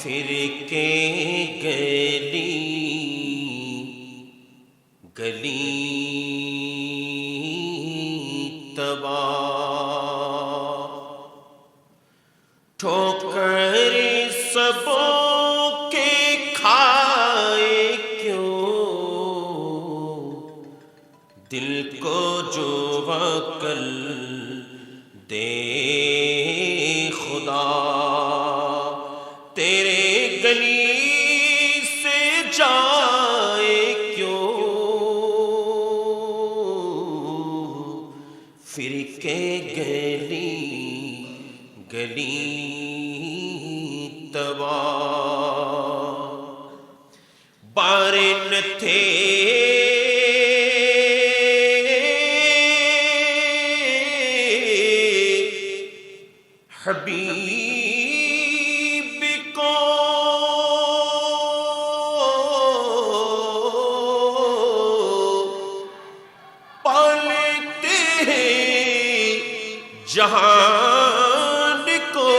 پھر کے گلی گلی تباہ، ٹھوکر سبوں کے کھائے کیوں، دل کو جو عقل دے خدا، تیرے گلی سے جائے کیوں، پھر کے گلی گلی تباہ، بارن تھے حبیب کو پالتے ہیں جہان کو،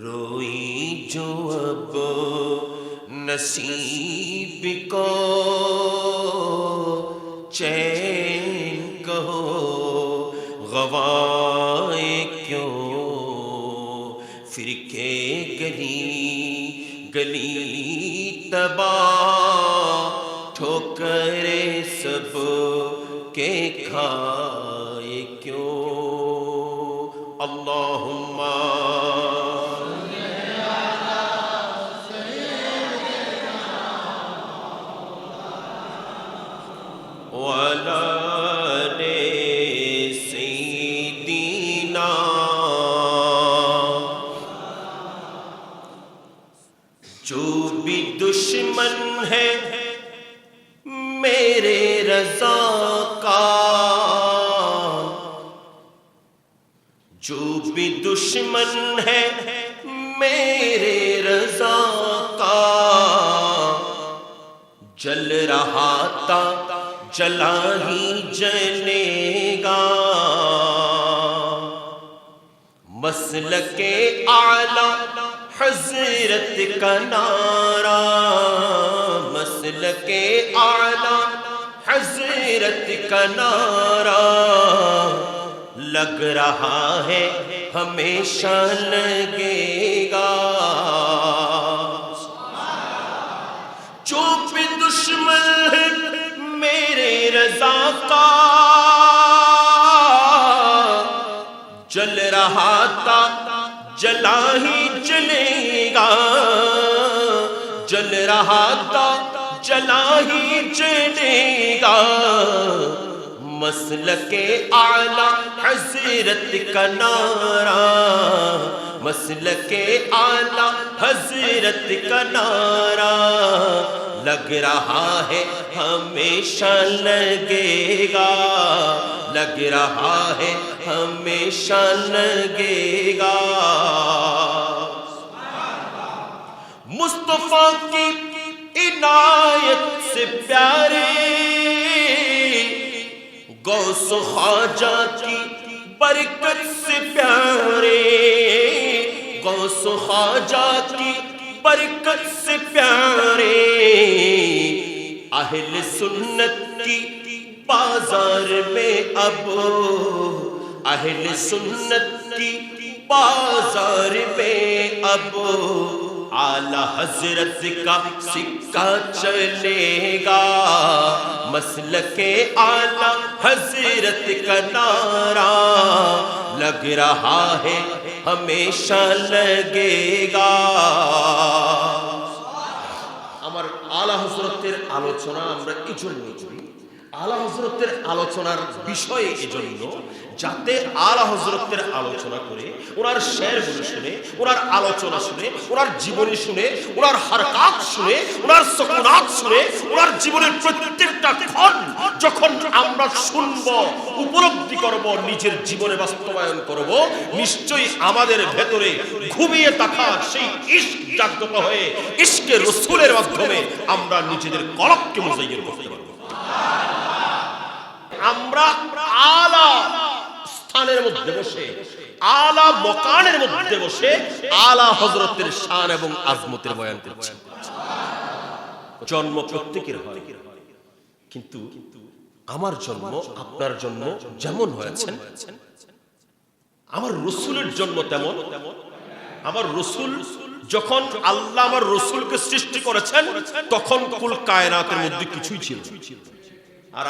روئی جو اب نصیب کو، چین کہو غوائے کیوں، پھر کے گلی گلی تباہ، ٹھوکرے سب کے کھائے کیوں۔ اللہم وعلی آلِ سیدنا، جو بھی دشمن ہے میرے رضا کا، جو بھی دشمن ہے میرے رضا کا، جل رہا تھا جلا ہی جلے گا، مسلک اعلیٰ حضرت کا نعرہ، مسلک اعلیٰ حضرت کا نعرہ، لگ رہا ہے ہمیشہ لگے گا، جو بھی دشمن ہے میرے رضا کا، جل رہا تھا جلا ہی جلے گا، جل رہا تھا جلا ہی جلے گا، مسلک اعلیٰ حضرت کا نعرہ، مسلک اعلیٰ حضرت کا نعرہ، لگ رہا ہے ہمیشہ لگے گا، لگ رہا ہے ہمیشہ لگے گا، مصطفیٰ کی عنایت سے پیارے، غوث و خواجہ کی برکت سے پیارے، غوث و خواجہ کی برکت سے پیارے، اہل سنت کی بازار میں اب، اہل سنت کی بازار میں اب، اعلیٰ حضرت کا سکہ چلے گا، مسلک اعلیٰ حضرت کا نعرہ، لگ رہا ہے ہمیشہ لگے گا۔ আমার আলা হযরতের আলোচনা আমরা এজন্য করি, আলা হযরতের আলোচনার বিষয় এজন্য যাতে আলা হযরতের আলোচনা করে ওনার শেরগুলো শুনে, ওনার আলোচনা শুনে, ওনার জীবনী শুনে, ওনার হারকাত শুনে, ওনার সুকুনাত শুনে, ওনার জীবনের প্রত্যেকটা ক্ষণ যখন আমরা শুনব, উপলব্ধি করব, নিজের জীবনে বাস্তবায়ন করব, নিশ্চয়ই আমাদের ভেতরে ঘুমিয়ে থাকা সেই ইশক জাগ্রত হয়ে ইশকে রাসূলের মাধ্যমে আমরা নিজেদের কলবকে মুজাইয়্যির করতে পারব। আমরা আলা স্থানের মধ্যে বসে, আলা মকানের মধ্যে বসে আলা হযরতের শান এবং আজমতের বয়ান করছি। জন্ম প্রত্যেকের হয়, কিন্তু আমার জন্ম আপনার জন্ম যেমন হয়েছে, আমার রাসূলের জন্ম তেমন। আমার রাসূল যখন আল্লাহ আমার রাসূলকে সৃষ্টি করেছেন তখন কুল কায়নাতের মধ্যে কিছুই ছিল না। আর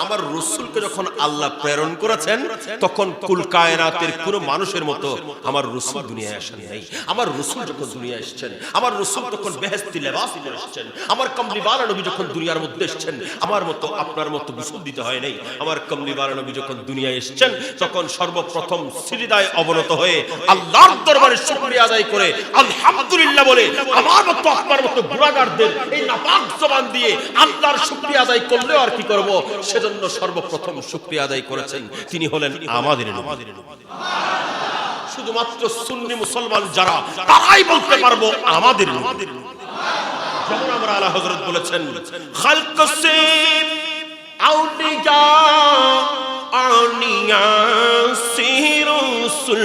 আমার রাসূলকে যখন আল্লাহ প্রেরণ করেছেন তখন কুল কায়নাতের কোন মানুষের মতো আমার রাসূল দুনিয়ায় আসেন নাই। আমার রাসূল যখন দুনিয়ায় এসেছেন, আমার রাসূল তখন বেহেশতি লেবাস পরে এসেছেন। আমার কমলিওয়ালা নবী যখন দুনিয়ার মধ্যে এসেছেন, আমার মতো আপনার মতো গোসল দিতে হয় নাই। আমার কমলিওয়ালা নবী যখন দুনিয়ায় এসেছেন তখন সর্বপ্রথম সিজদায় অবনত হয়ে আল্লাহর দরবারে শুকরিয়া আদায় করে আলহামদুলিল্লাহ বলে, আমার মতো আপনার মতো গুনাহগারদের এই নাপাক জবান দিয়ে আল্লাহর শুকরিয়া আদায় করলে আর কি করব, সেজন্য সর্বপ্রথম শুকরিয়া আদায় করেছেন তিনি হলেন আমাদের নবী। শুধুমাত্র সুন্নি মুসলমান যারা, তারাই বলতে পারবো আমাদের নবী। যেমন আমরা আলা হযরত বলেছেন, খালক সে আউলিয়া আনিয়া সে রাসূল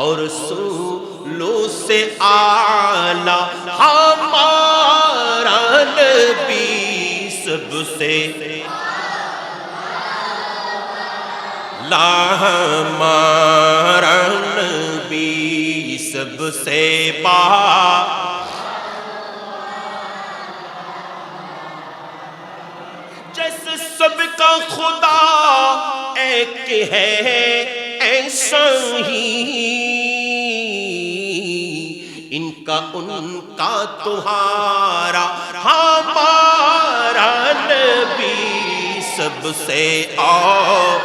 और रसूलों से आला हमारा नबी सबसे ला हमारा नबी सबसे बा जैसे सबका खुदा एक है ऐसा ही इनका उनका तुम्हारा हमारा नबी सबसे और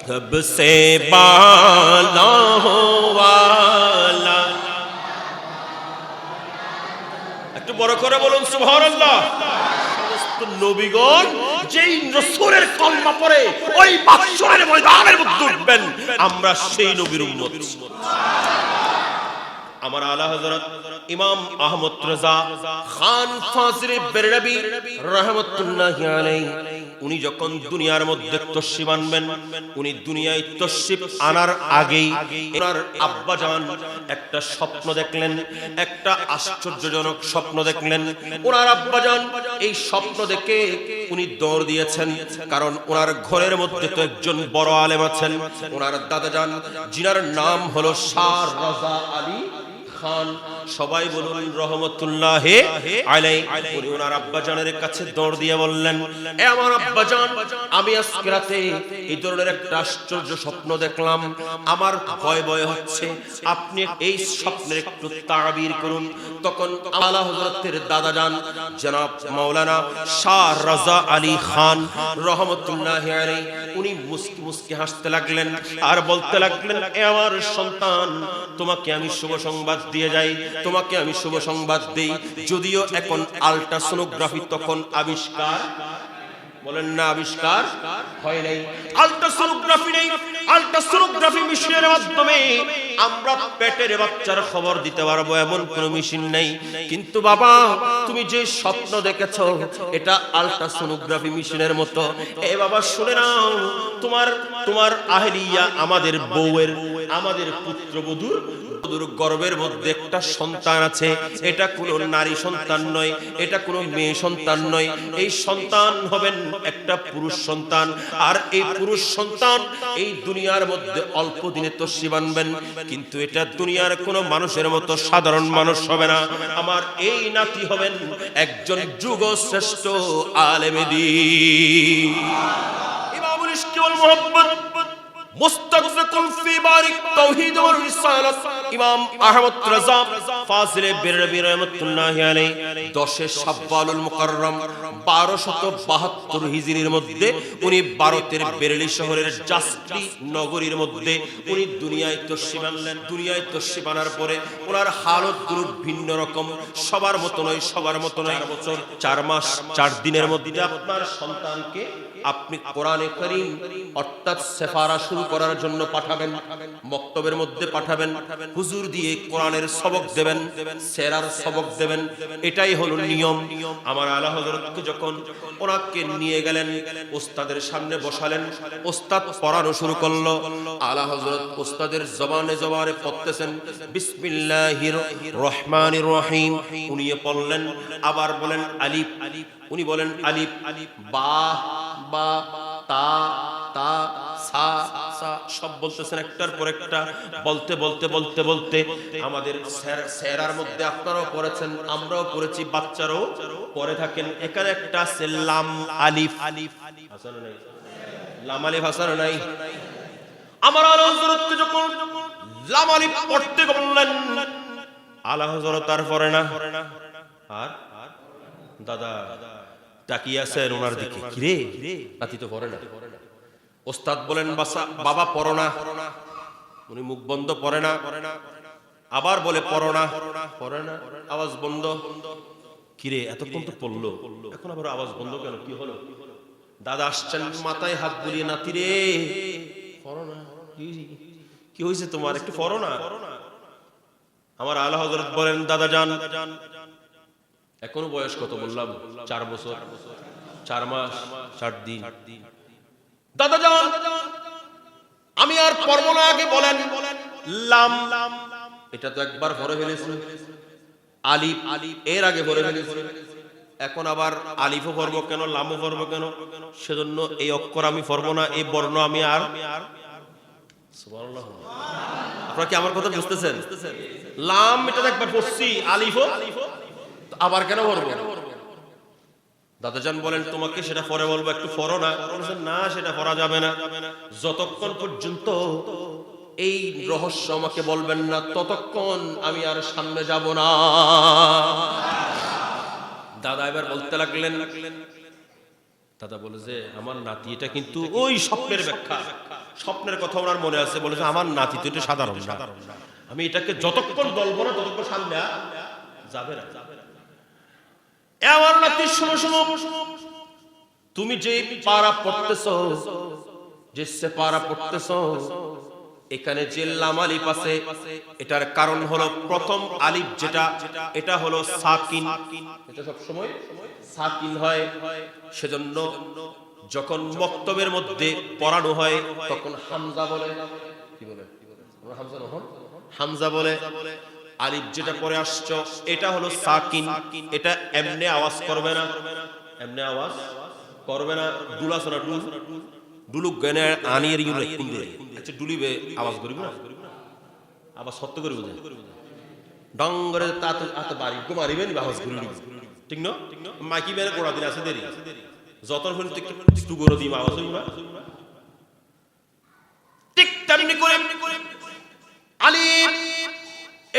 सबसे बाला वाला। একটু বড় করে বলুন সুবহানাল্লাহ। নবীগণ যেই রাসূলের কলমা পড়ে ওই মাহশরের ময়দানের মধ্যে উঠবেন, আমরা সেই নবীর উম্মত। আমার আলা হযরত ইমাম আহমদ রাজা খান ফাজিল বেরলভী রাহমাতুল্লাহি আলাইহি, উনি যখন দুনিয়ার মধ্যে তশরিফ আনবেন, উনি দুনিয়ায় তশরিফ আনার আগেই ওনার আব্বাজান একটা স্বপ্ন দেখলেন, একটা আশ্চর্যজনক স্বপ্ন দেখলেন। ওনার আব্বাজান এই স্বপ্ন দেখে উনি দৌড় দিয়েছেন, কারণ ওনার ঘরের মধ্যে তো একজন বড় আলেম আছেন, ওনার দাদাজান, যিনার নাম হলো শাহ রাজা আলী খান। সবাই বলুন রহমতুল্লাহি আলাইহি। উনি ওনার আব্বাজানের কাছে দৌড় দিয়ে বললেন, এ আমার আব্বাজান, আমি আজকে রাতে এই ধরনের একটা আশ্চর্য স্বপ্ন দেখলাম, আমার ভয় ভয় হচ্ছে, আপনি এই স্বপ্নের একটু তাবির করুন। তখন আলা হযরতের দাদাজান জনাব মাওলানা শাহ রাজা আলী খান রহমতুল্লাহি আলাইহি, উনি মুস্কি মুস্কি হাসতে লাগলেন আর বলতে লাগলেন, এ আমার সন্তান, তোমাকে আমি শুভ সংবাদ দিয়ে যাই, তোমাকে আমি শুভ সংবাদ দেই। যদিও এখন আল্ট্রাসোনোগ্রাফি তখন আবিষ্কার, বলেন না আবিষ্কার হয় নাই, আল্ট্রাসোনোগ্রাফি নেই। আল্ট্রাসোনোগ্রাফি মেশিনের মাধ্যমে আমরা পেটের বাচ্চার খবর দিতে পারবো এমন কোন মেশিন নেই। কিন্তু বাবা, তুমি যে স্বপ্ন দেখেছো এটা আল্ট্রাসোনোগ্রাফি মেশিনের মতো। এ বাবা শুনে নাও, তোমার আহলিয়া, আমাদের বউয়ের, আমাদের পুত্রবধূর গর্ভের মধ্যে একটা সন্তান আছে। এটা কোনো নারী সন্তান নয়, এটা কোনো মেয়ে সন্তান নয়, এই সন্তান হবেন একটা পুরুষ সন্তান। আর এই পুরুষ সন্তান এই দুনিয়ার মধ্যে অল্প দিনে তশরিফ আনবেন, কিন্তু এটা দুনিয়ার কোনো মানুষের মতো সাধারণ মানুষ হবে না। আমার এই নাতি হবেন একজন যুগশ্রেষ্ঠ আলেমে দ্বীন, ইমামুল ইশক ওয়াল মুহাব্বত, মুস্তাগফিরুন ফি বারিক তাওহীদ ওয়ার রিসালাত, ইমাম আহমদ রাজা ফাজিল বেরলভী রাহমাতুল্লাহি আলাইহি 10 শাওয়ালুল মুকাররম 1272 হিজরির মধ্যে উনি ভারতের বেরেলি শহরের জাসপ্রি নগরীর মধ্যে উনি দুনিয়ায় তশরিফ আনলেন। দুনিয়ায় তশরিফ আনার পরে ওনার হালত গুলো ভিন্ন রকম, সবার মতো নয়, সবার মতো নয়। 4 বছর 4 মাস 4 দিনের মধ্যে আপনার সন্তানকে আপনি কোরআনে কারীম অর্থাৎ সেফারা শুরু করার জন্য পাঠাবেন, মক্তবের মধ্যে পাঠাবেন, হুজুর দিয়ে কোরআনের সবক দেবেন, সেরার সবক দেবেন, এটাই হলো নিয়ম। আমার আলা হযরতকে যখন ওনাকে নিয়ে গেলেন, ওস্তাদের সামনে বসালেন, ওস্তাদ পড়ানো শুরু করলো। আলা হযরত ওস্তাদের জবানে জবানে পড়তেছেন বিসমিল্লাহির রহমানির রহিম, উনি পড়লেন, আবার বলেন আলিফ, উনি বলেন আলিফ, বা বা তা তা সা সা, সব বলতেছেন একটার পর একটা, বলতে বলতে বলতে বলতে আমাদের সেরার মধ্যে আপনারাও পড়েছেন, আমরাও পড়েছি, বাচ্চারাও পড়ে থাকেন। এখানে একটা আছে লাম আলিফ, হাসান নাই লাম আলিফ, হাসান নাই। আমার আলা হযরতকে যখন লাম আলিফ পড়তে বললেন, আলা হযরত আর পড়ে না। আর দাদা তাকিয়ে আছেন ওনার দিকে, কিরে নাতি তো পড়ে না। ওস্তাদ বলেন বাবা পড়ো না, উনি মুখ বন্ধ, পড়ে না। আবার বলে পড়ো না, পড়ে না, আওয়াজ বন্ধ। কিরে এতক্ষণ তো পড়লো, এখন আবার আওয়াজ বন্ধ কেন, কি হলো? দাদা আসছেন, মাথায় হাত বুলিয়ে, নাতি রে পড়ো না, কি হয়েছে তোমার, একটু পড়ো না। আমার আলা হযরত বলেন দাদা যান, এখনো বয়স কত বললাম, 4 বছর 4 মাস 4 দিন। দাদা যান আমি আর পড়ব না, আগে বলেন লাম, এটা তো একবার পড়ে ফেলেছি। আলিফ, এর আগে পড়ে ফেলেছি, এখন আবার আলিফও পড়ব কেন, লামও পড়ব কেন? সেজন্য এই অক্ষর আমি পড়ব না, এই বর্ণ আমি আর। সুবহানাল্লাহ, আপনারা কি আমার কথা বুঝতেছেন? লাম এটা একবার পড়ছি, আলিফও আবার কেন পড়বো? দাদাজান বলেন তোমাকে সেটা পরে বলবো, একটু পড়ো না। না, সেটা পড়া যাবে না, যতক্ষণ পর্যন্ত এই রহস্য আমাকে বলবেন না ততক্ষণ আমি আর সামনে যাব না। দাদা এবার বলতে লাগলেন, দাদা বলে যে আমার নাতি, এটা কিন্তু ওই স্বপ্নের ব্যাখ্যা, স্বপ্নের কথা ওনার মনে আছে, বলেছে আমার নাতি তো এটা সাধারণ না, আমি এটাকে যতক্ষণ বলবো না ততক্ষণ সামনে যাবে না। আমার নাতি শোনো শোনো, তুমি যে পারা পড়তেছো, যে সেপারা পড়তেছো, এখানে যে লাম আলিফ আছে, এটার কারণ হলো প্রথম আলিফ যেটা, এটা হলো সাকিন, এটা সব সময় সাকিন হয়। সেজন্য যখন মক্তবের মধ্যে পড়ানো হয় তখন হামজা বলে, কি বলে, হামজা নহন, হামজা বলে। আলিফ যেটা পরে আসছো এটা হলো সাকিন, এটা এমনি আওয়াজ করবে না, এমনি আওয়াজ করবে না। দুলাসনা ডুলুক গনে আনির ইউলে কুন্দে, আচ্ছা ডুলিবে আওয়াজ করিব না, আবার সত্য করিব না, ডঙ্গরে তাতে আতে বাড়ি গো মারিবে নি, আওয়াজ করিব, ঠিক না? মাইকি বেরে কোড়া দিন আছে দেরি, যত পর্যন্ত একটু গরো দিই আওয়াজ হইব না, ঠিক তেমনি করে আলিফ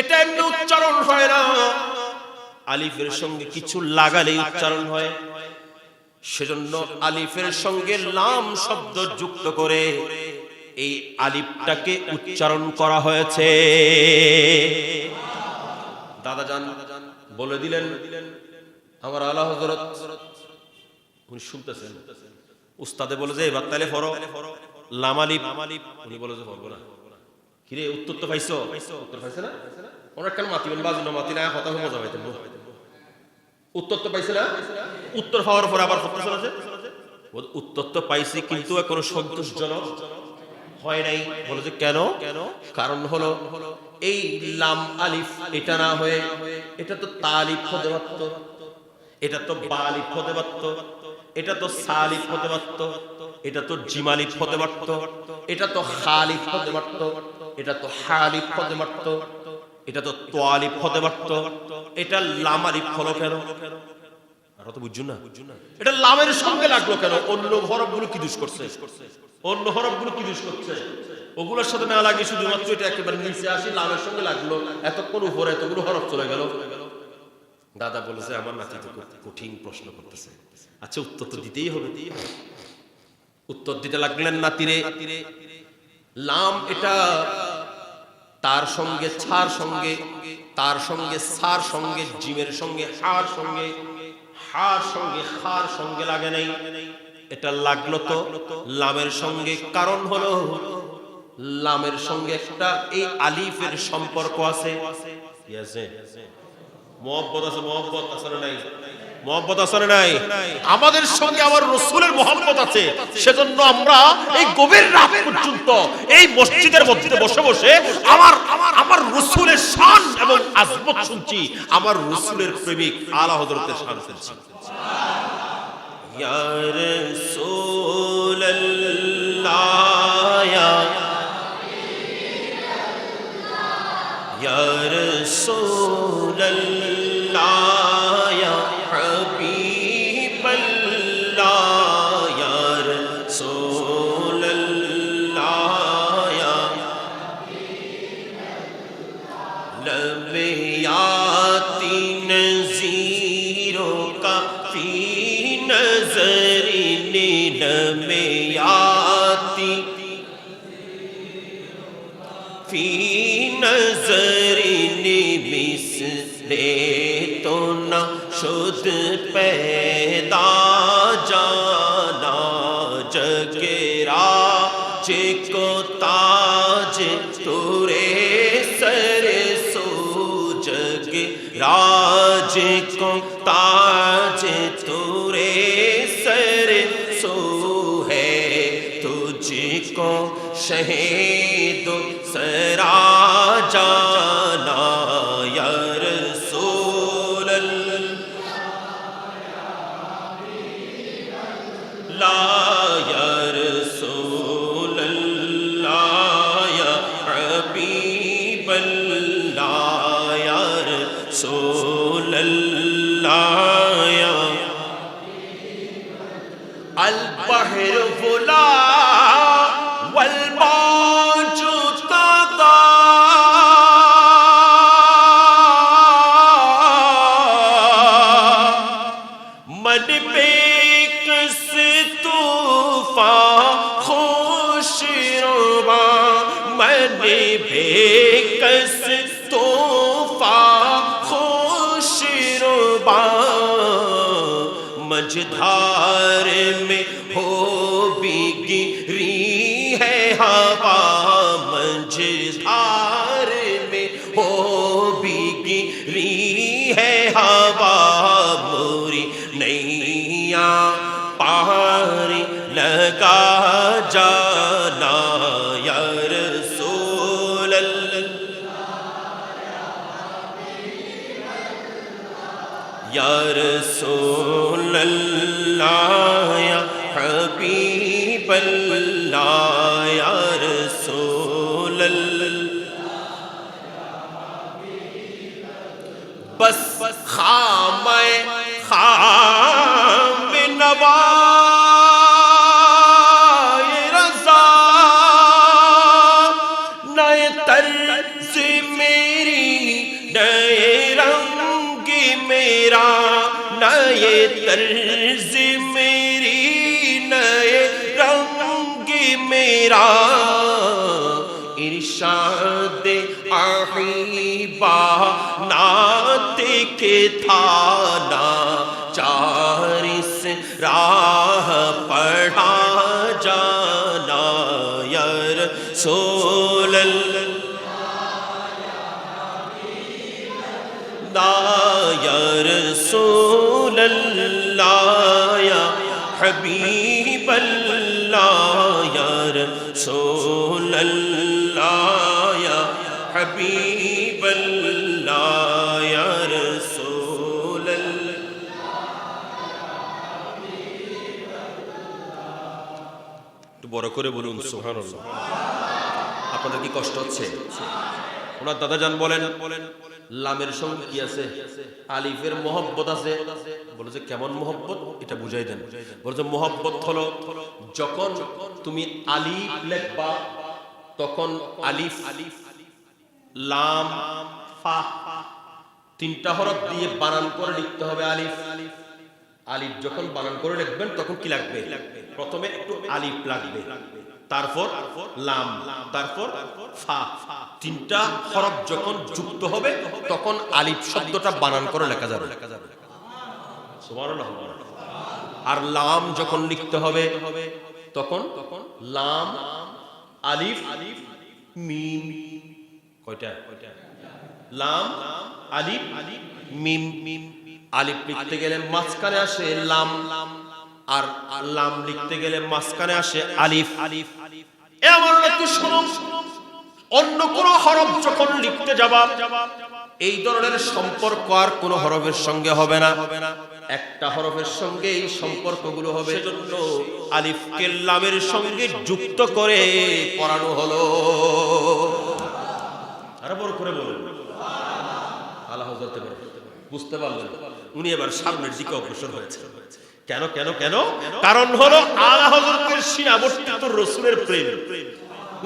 এটা এমনি উচ্চারণ হয় না, আলিফের সঙ্গে কিছু লাগালেই উচ্চারণ হয়। সেজন্য আলিফের সঙ্গে লাম শব্দ যুক্ত করে এই আলিফটাকে উচ্চারণ করা হয়েছে। দাদা জান বলে দিলেন, আমার আলা হযরত উনি শুনতেছেন, উস্তাদে বলে যে এবার তাহলে পড়ো লাম আলিফ, উনি বলে যে পড়বো না। কিরে উত্তর তো পাইছো? উত্তর পাইছে না? ওনার কেন মাতিবেন, বাজু না মাতি না, কথা মজা পাইতেন, উত্তর তো পাইছে না? উত্তর পাওয়ার পরে আবার উত্তর তো পাইছি কিন্তু এখনো সন্তোষজনক হয় নাই। বলে যে কেন? কারণ হলো এই লাম আলিফ এটা না হয়ে এটা তো তালিফ হতে পারত, এটা তো বালিফ হতে পারত, এটা তো সালিফ হতে পারত, এটা তো জিমালিফ হতে পারত, এটা তো খালিফ হতে পারত, এটা তো হালিফ হতে পারত, এটা তো তোয়ালিফ হতে পারত, এটা লাম আলিফ হলো কেন? আর তো বুঝছো না, এটা লামের সঙ্গে লাগলো কেন? অন্য হরফগুলো কি দোষ করছে? অন্য হরফগুলো কি দোষ করছে? ওগুলোর সাথে না লাগে শুধুমাত্র এটা একেবারে নিচে আসি লামের সঙ্গে লাগলো, এতক্ষণ উপরে এতগুলো হরফ চলে গেল। দাদা বলেছে আমার নাতি তো কঠিন প্রশ্ন করতেছে, আচ্ছা উত্তর তো দিতেই হবে। উত্তর দিতে লাগলেন, নাতিরে লাম এটা তার সঙ্গে ছার সঙ্গে, তার সঙ্গে সার সঙ্গে, জিমের সঙ্গে হার সঙ্গে, হার সঙ্গে খার সঙ্গে লাগে নাই, এটা লাগলো তো লামের সঙ্গে, কারণ হলো লামের সঙ্গে একটা এই আলিফের সম্পর্ক আছে। কি আছে? মোহাব্বত আছে, মোহাব্বত আছে না নাই? মোহাব্বত আছে না নাই? আমাদের সঙ্গে আমার রাসূলের মোহাব্বত আছে, সেজন্য আমরা এই গভীর রাত পর্যন্ত এই মসজিদের মধ্যে বসে বসে আমার রাসূলের শান এবং আজমত শুনছি, আমার রাসূলের প্রেমিক আলা হযরতের শান শুনছি। ইয়া রাসূলুল্লাহ ইয়া রাসূলুল্লাহ ইয়া হাবিবাল্লাহ ইয়া রাসূলুল্লাহ ইয়া লবিয়াতি নযীরো কা ফি নজরি লবিয়াতি ফি নজরি মিসলে তো না শুদ पैदा जाना जगेरा जिको ताज तुरे सर सो जग राज को ताज तुरे सर सो है तुझको शहीद सरा जाना या रसूल अल्लाह या रसूल अल्लाह या हबीब अल्लाह या रसूल अल्लाह या अल बहर फुला वल बाजु तदा मन बेकस तूफा खुश रोबा मन बेकस तूफा खुश रोबा मझधार में हो बिगरी है हवा मझधार में हो बिगरी है हवा मोरी नैया पार लगा जाना या रसूल या रसूल अल्लाह या हबीब अल्लाह या रसूल बस खामे खाम नवाए रज़ा नए तर्ज मेरी नए रंग मेरा नए तर्ज मेरी नए रंग मेरा इरशाद आहिबा नात के थाना चारिस राह पढ़ा जाना या रसूल अल्लाह या रसूल अल्लाह या हबीब अल्लाह या रसूल अल्लाह या हबीब अल्लाह या रसूल একটু বড় করে বলুন সুবহানাল্লাহ। আপনাদের কি কষ্ট হচ্ছে? ওনার দাদা জান বলেন লামের সঙ্গে কি আছে? আলিফের মোহব্বত আছে। বলে যে কেমন মোহব্বত, এটা বুঝাই দেন। বলে যে মোহব্বত হলো যখন তুমি আলিফ লিখবা তখন আলিফ লাম ফা তিনটা হরফ দিয়ে বানান করে লিখতে হবে। আলিফ আলিফ যখন বানান করে লিখবেন তখন কি লাগবে? প্রথমে একটু আলিফ লাগবে, তারপর লাম, তারপর ফা। তিনটা হরফ যখন যুক্ত হবে তখন আলিফ শব্দটা বানান করে লেখা যাবে। সুবহানাল্লাহ। আর লাম যখন লিখতে হবে তখন লাম আলিফ মিম, কয়টা? লাম আলিফ মিম। আলিফ লিখতে গেলে মাঝখানে আসে লাম, আর লাম লিখতে গেলে মাঝখানে আসে আলিফ। এ আমার একটু শোনো, অন্য কোন হরফ যখন লিখতে যাবা এই ধরনের সম্পর্ক আর কোন হরফের সঙ্গে হবে না, একটা হরফের সঙ্গে এই সম্পর্কগুলো হবে। সেজন্য আলিফকে লামের সঙ্গে যুক্ত করে পড়ানো হলো। আরো বড় করে বলুন আল্লাহ হযরতে বুঝতে পারলেন? উনি এবার সামনের দিকে অগ্রসর হয়েছে। কেন কেন কেন? কারণ হলো আলা হযরতের সীমাবর্তিত রাসূলের প্রেম।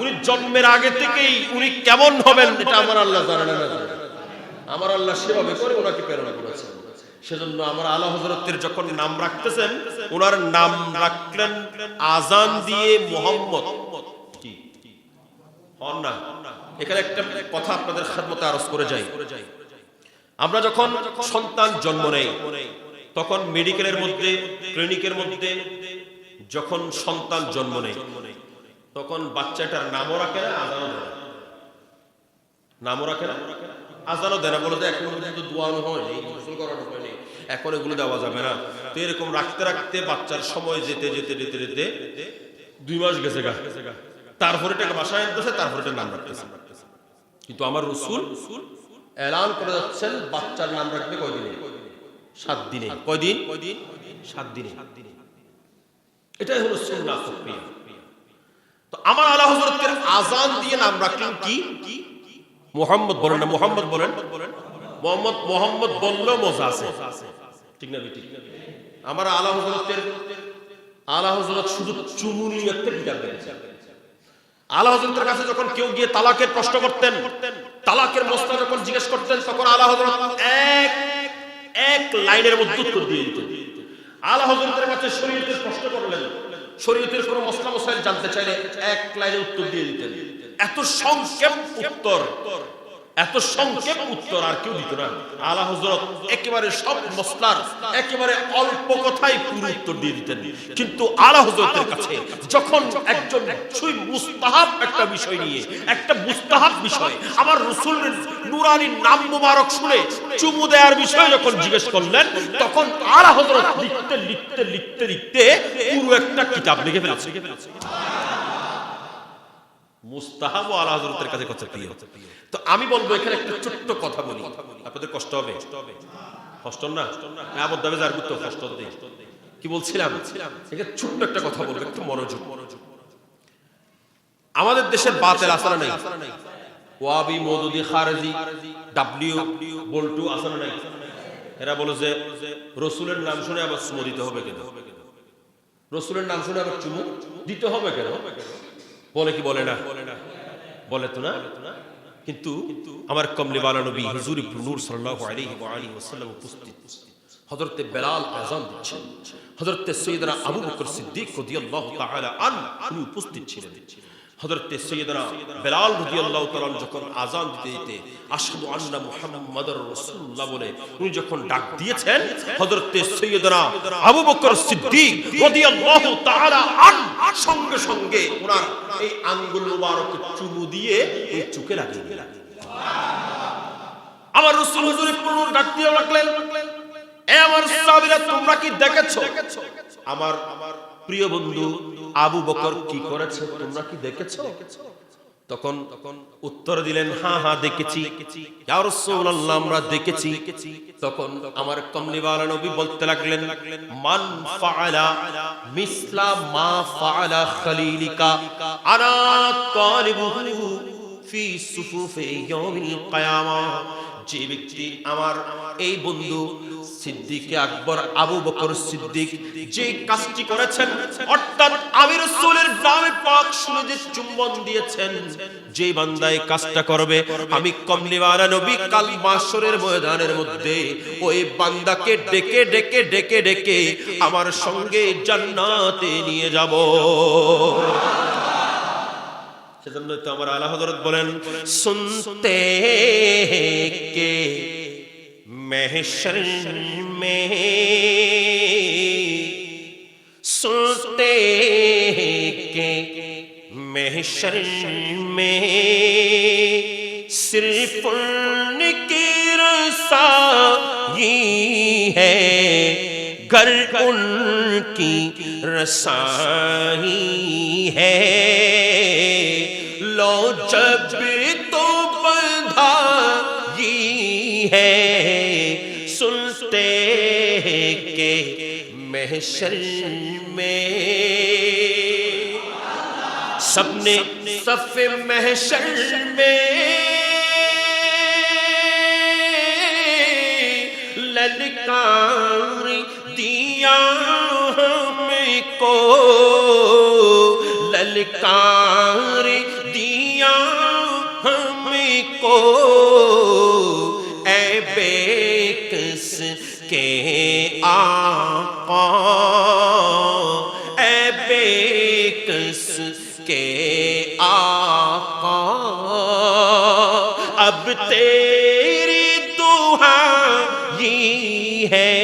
উনি জন্মের আগে থেকেই উনি কেমন হবেন এটা আমার আল্লাহ জানেন না, আমার আল্লাহ সেভাবে করে ওনাকে প্রেরণা করেছেন। সেজন্য আমরা আলা হযরতের যখন নাম রাখতেছেন ওনার নাম রাখলেন আজান দিয়ে মুহাম্মদ। কি হন না? এখানে একটা কথা আপনাদের খেদমতে আরজ করে যাই। আমরা যখন সন্তান জন্ম নেই তখন মেডিকেলের মধ্যে, ক্লিনিকের মধ্যে যখন সন্তান জন্ম নেই তখন বাচ্চাটার নামও রাখে না, আজানও দেয় না। নামও রাখে না, আজানও দেয় না, বলে যে এখন পর্যন্ত দোয়ানো হয়নি, গোসল করানো হয়নি, এখন এগুলো দেওয়া যাবে না। তো এরকম রাখতে রাখতে বাচ্চার সময় যেতে যেতে যেতে যেতে 2 মাস গেছে গা, তারপরে এটাকে বাসায় আনতেছে, তারপরে এটা নাম রাখতেছে। কিন্তু আমার রাসূল এলান করে যাচ্ছেন বাচ্চার নাম রাখবে কয়দিনে? 7 দিনে। কয়দিন? 7 দিনে। এটাই হলো সুন্নাহ প্রক্রিয়া। তো আমার আলা হযরতের আজান দিয়ে নাম রাখলেন কি? মুহাম্মদ বলেন না, মুহাম্মদ বলেন। মুহাম্মদ বললেও মজা আছে, ঠিক না? ঠিক। আমার আলা হযরত শুধু চুমুনি একটা কিতাব লিখেছেন। আলা হযরতের কাছে যখন কেউ গিয়ে তালাকের প্রশ্ন করতেন, তালাকের মসলা যখন জিজ্ঞেস করতেন তখন আলা হযরত এক লাইনের মধ্যে উত্তর দিয়ে দিতেন। আলা হযরতের কাছে শরীয়তের প্রশ্ন করলেন, শরীয়তের কোন মসলা মসাইল জানতে চাইলে এক লাইনে উত্তর দিয়ে দিতেন। এত সংক্ষেপ উত্তর আর কেউ দিত না। আলা হযরত একেবারে সব মসলার একেবারে অল্প কথায় পুরো উত্তর দিয়ে দিতেন। কিন্তু আলা হযরতের কাছে যখন একজন মুস্তাহাব একটা বিষয় নিয়ে, একটা মুস্তাহাব বিষয় আমার রাসূলের নূরানী নাম মুবারক শুনে চুমু দেওয়ার বিষয় যখন জিজ্ঞেস করলেন তখন আলা হযরত লিখতে লিখতে লিখতে লিখতে পুরো একটা কিতাব লিখে ফেলেছে। মুস্তাহাব আলা হযরতের কাছে কথা প্রিয়। তো আমি বলবো এখানে একটা ছোট্ট কথা বলি, আপনাদের কষ্ট হবে? কষ্ট না? আমার দাবে যার গুরুত্ব কষ্ট দেই। কি বলছিলাম? এখানে ছোট্ট একটা কথা বলবো, একটু মনোযোগ। আমাদের দেশের বাতেল আসারা নাই, ওয়াবি মওদুদি খারেজি ডাব্লিউ বল্টু আসারা নাই। এরা বলে যে রাসূলের নাম শুনে আবার চুমু দিতে হবে কেন? রাসূলের নাম শুনে আবার চুমু দিতে হবে কেন? বলে কি বলে না? বলে তো না। কিন্তু আমার কমলিওয়ালা নবী হুজুর ইবনে নূর সাল্লাল্লাহু আলাইহি ওয়া আলিহি ওয়াসাল্লাম উপস্থিত। হযরতে বেলাল আযান দিচ্ছেন, হযরতে সাইয়েদনা আবু বকর সিদ্দিক রাদিয়াল্লাহু তাআলা আনহু উপস্থিত ছিলেন। হযরতে সাইয়েদনা বেলাল রাদিয়াল্লাহু তাআলা যখন আযান দিতে দিতে আশহাদু আন্না মুহাম্মাদুর রাসূলুল্লাহ বলে উনি যখন ডাক দিয়েছেন, হযরতে সাইয়েদনা আবু বকর সিদ্দিক রাদিয়াল্লাহু তাআলা সঙ্গে সঙ্গে ওনার এই আঙ্গুল মুবারক চুমু দিয়ে এই চোখে লাগিয়ে দিলেন। আমার রাসূল হুজুর পুরো ডাক দিয়ে রাখলেন, এ আমার সাহাবীরা তোমরা কি দেখেছো আমার প্রিয় বন্ধু আবু বকর কি করেছে? তোমরা কি দেখেছো? তখন উত্তর দিলেন, হ্যাঁ হ্যাঁ দেখেছি ইয়া রাসূলুল্লাহ, আমরা দেখেছি। তখন আমার কমলিওয়ালা নবী বলতে লাগলেন, মান ফাআলা মিসলা মা ফাআলা খলিলিকা আনা তালিবুহু ফি সুফুফি ইয়াউমিল কিয়ামাহ। যে ব্যক্তি আমার এই বন্ধু সিদ্দিক আকবর আবু বকর সিদ্দিক যে কাজটি করেছেন, অর্থাৎ আমি রাসূলের নামে পাক শুনে যে চুম্বন দিয়েছেন, যে বান্দা এই কাজটা করবে আমি কমলিওয়ালা নবী কাল মাশরের ময়দানের মধ্যে ওই বান্দাকে ডেকে ডেকে ডেকে ডেকে আমার সঙ্গে জান্নাতে নিয়ে যাব। সেজন্য তো আমার আলা হযরত বলেন, সুনতে কে महशर में महशर में सिर्फ उनकी रसाई है, घर उनकी रसाई है। लो जब तो बधाई है, सुनते के महशर में सबने सफ़े महशर में ललकार दिया हमको, ललकार दिया हमको। ऐ बेकस के आका, ऐ बेकस के आका, अब तेरी दुहाई है,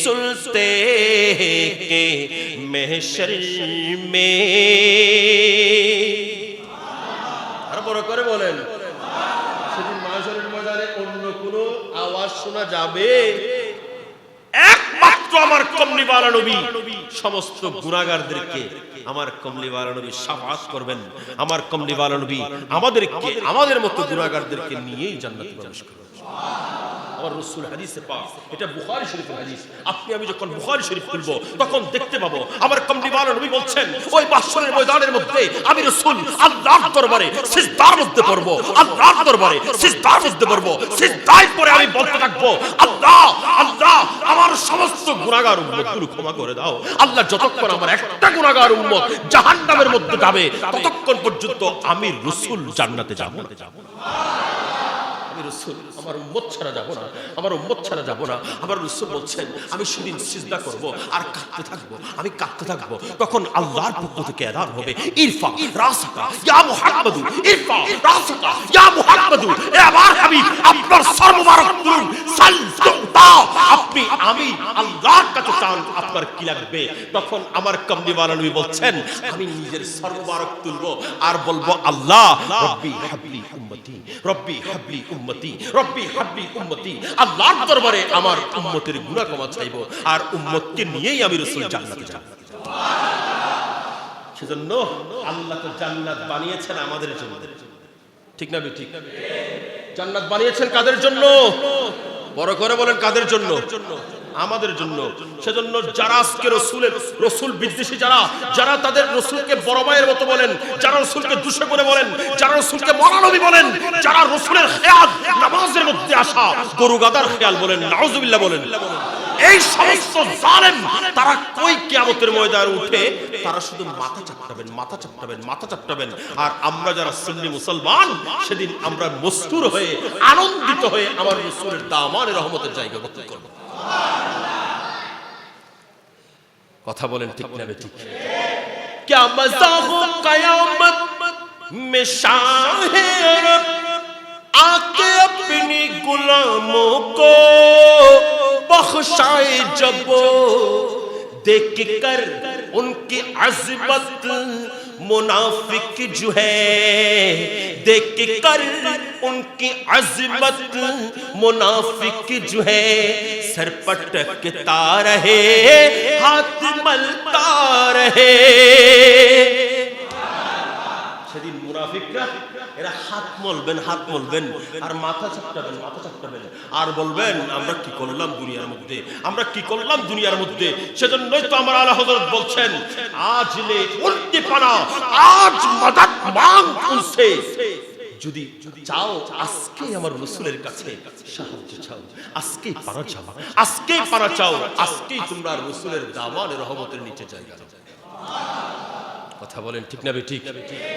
सुनते के महशर में। আর বড় করে বলেন, সেদিন মাহশরের ময়দানে অন্য কোনো আওয়াজ শোনা যাবে? একমাত্র আমার কমলিওয়ালা নবী সমস্ত গুনাহগারদেরকে, আমার কমলিওয়ালা নবী শাফাআত করবেন। আমার কমলিওয়ালা নবী আমাদেরকে, আমাদের মতো গুনাহগারদেরকে নিয়েই জান্নাতে প্রবেশ করবেন। আমার রাসূল হাদিসে পাক, এটা বুখারী শরীফের হাদিস। আপনি আমি যখন বুখারী শরীফ খুলব তখন দেখতে পাবো আমার কমলিওয়ালা নবী বলছেন, ওই মাহশরের ময়দানের মধ্যে আমি রাসূল আল্লাহর দরবারে সিজদার মধ্যে পড়ব, আল্লাহর দরবারে সিজদার মধ্যে পড়ব। সিজদায় পড়ে আমি বলতে থাকবো, আল্লাহ আল্লাহ আমার সমস্ত গুনাহগার উম্মতগুলো ক্ষমা করে দাও। আল্লাহ যতক্ষণ আমার একটা গুনাহগার উম্মত জাহান্নামের মধ্যে যাবে ততক্ষণ পর্যন্ত আমি রাসূল জান্নাতে যাব না। আমি রাসূল আমার উম্মত ছাড়া যাব না, আমার উম্মত ছাড়া যাব না। আমার রাসূল বলছেন আমি সেদিন সিজদা করব আর কাঁদতে থাকবো, আমি কাঁদতে থাকবো। তখন আল্লাহর পক্ষ থেকে আযান হবে, ইরফা রাসাকা ইয়া মুহাম্মাদু, ইরফা রাসাকা ইয়া মুহাম্মাদু। এ আমার হাবিব আপনার সর মুবারক তুলুন, সাল তুতা। আপনি আমি আল্লাহর কাছে চান আপনার কি লাগবে? তখন আমার কমলিওয়ালা নবী বলছেন আমি নিজের সর মুবারক তুলবো আর বলবো, আল্লাহ রব্বি হাবলি উম্মতি, রব্বি হাবলি উম্মতি, রব্বি হাবলি উম্মতি। আল্লাহর দরবারে আমার উম্মতের গুনাহ ক্ষমা চাইবো আর উম্মতকে নিয়েই আমি রাসূল জান্নাতে যাব। সেজন্য আল্লাহ তো জান্নাত বানিয়েছেন আমাদের জন্য, ঠিক না ঠিক? জান্নাত বানিয়েছেন কাদের জন্য? বড় করে বলেন কাদের জন্য? আমাদের জন্য। সেজন্য যারা আজকে রসুল বিদ্বেষী, যারা তাদের রসুলকে বড় ভাইয়ের মতো বলেন, যারা রসুলকে দুশো করে বলেন, যারা রসুলকে মৌলানবী বলেন, যারা রসুলের খেয়াল নামাজের মধ্যে আসা গরু গাদার খেয়াল বলেন, নাউজুবিল্লাহ বলেন, এই সমস্ত জালেম তারা কই কিয়ামতের ময়দানে উঠে তারা শুধু মাথা চাপটাবেন, মাথা চাপটাবেন, মাথা চাপটাবেন। আর আমরা যারা সুন্নি মুসলমান সেদিন আমরা মসরুর হয়ে আনন্দিত হয়ে আমার রাসূলের দামানের রহমতের জায়গা দখল করব। কথা বলেন ঠিক না ঠিক? क्या मज़ा हो क़यामत में शाहे अरब आके अपनी गुलामों को बख्शाए जब देख कर उनकी अज़मत मुनाफिक जो है, देख कर उनकी अज़मत मुनाफिक जो है सर पटकता रहे हाथ मलता रहे। সেদিন মুনাফিকরা এরা হাত মলবেন, হাত মলবেন আর মাথা চাপটাবেন, মাথা চাপটাবেন আর বলবেন আমরা কি করলাম দুনিয়ার মধ্যে, আমরা কি করলাম দুনিয়ার মধ্যে। সেজন্যই তো আমার আলা হযরত বলছেন আজ লে উল্টি পানা আজ মদদ মাং উনসে, যদি চাও আজকে আমার রাসূলের কাছে সাহায্য চাও, আজকেই পানা চাও, আজকেই পানা চাও, আজকেই তোমরা রাসূলের দামানের রহমতের নিচে জায়গা দাও। কথা বলেন ঠিক না ঠিক?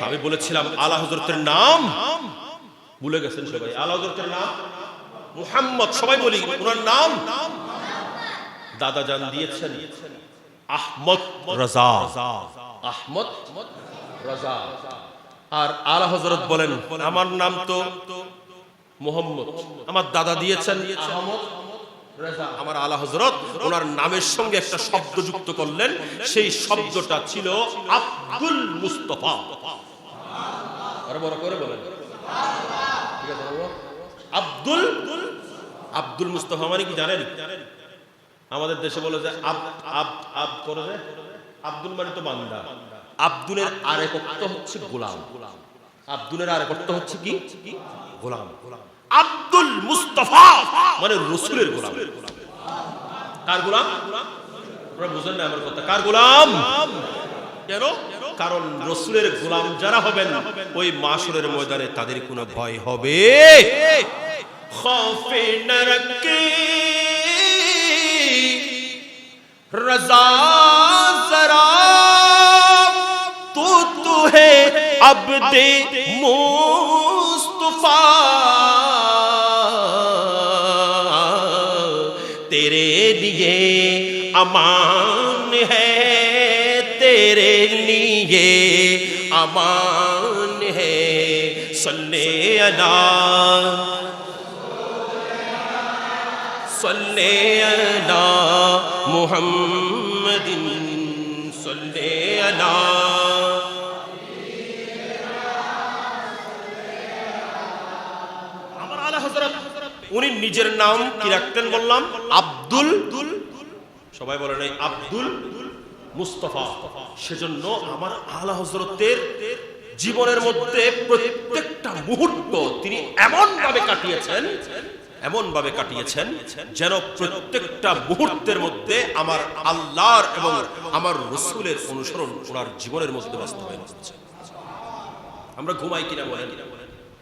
আমি বলেছিলাম আলা হযরতের নাম ভুলে গেছেন সবাই। আলা হযরতের নাম মুহাম্মদ, সবাই বলি ওনার নাম দাদা জান দিয়েছেন আহমদ রাজা, আহমদ রাজা। আর আলা হযরত বলেন আমার নাম তো মুহাম্মদ, আমার দাদা দিয়েছেন আহমদ আমার আলা হযরত ওনার নামের সঙ্গে একটা শব্দ যুক্ত করলেন, সেই শব্দটা ছিল আব্দুল মুস্তাফা। আরে বড় করে বলেন ঠিক আছে বাবা। আব্দুল মুস্তাফা মানে কি জানেন? আমাদের দেশে বলে যে আব আব আব করে যে আব্দুল মানে তো বান্দা। আব্দুলের আরেক অর্থ হচ্ছে গোলাম। আব্দুলের আরেক অর্থ হচ্ছে কি? গোলাম। আব্দুল মুস্তাফা মানে রাসূলের গোলাম। কার গোলাম? আপনারা বুঝেন না আমার কথা? কার গোলাম? কেন? কারণ রাসূলের গোলাম যারা হবেন ওই মাশরের ময়দানে তাদের কোনো ভয় হবে খৌফে না রকে रज़ा ज़रा तू है अब्दे मुस्तफ़ा तेरे लिए अमान है तेरे लिए अमान है सल्ले अला सल्ले अला मुहम्मदिन सल्ले अला। আমার আলা হযরত উনি নিজের নাম কি রাখতেন বললাম? আব্দুল। সবাই বলে নাই আব্দুল মুস্তাফা। সেজন্য আমার আলা হযরতের জীবনের মধ্যে প্রত্যেকটা মুহূর্ত তিনি এমন ভাবে কাটিয়েছেন যেন প্রত্যেকটা মুহূর্তের মধ্যে আমার আল্লাহর এবং আমার রাসূলের অনুসরণ ওনার জীবনের মধ্যে বাস্তবায়ন হচ্ছে। আমরা ঘুমাই কিনা বলেন?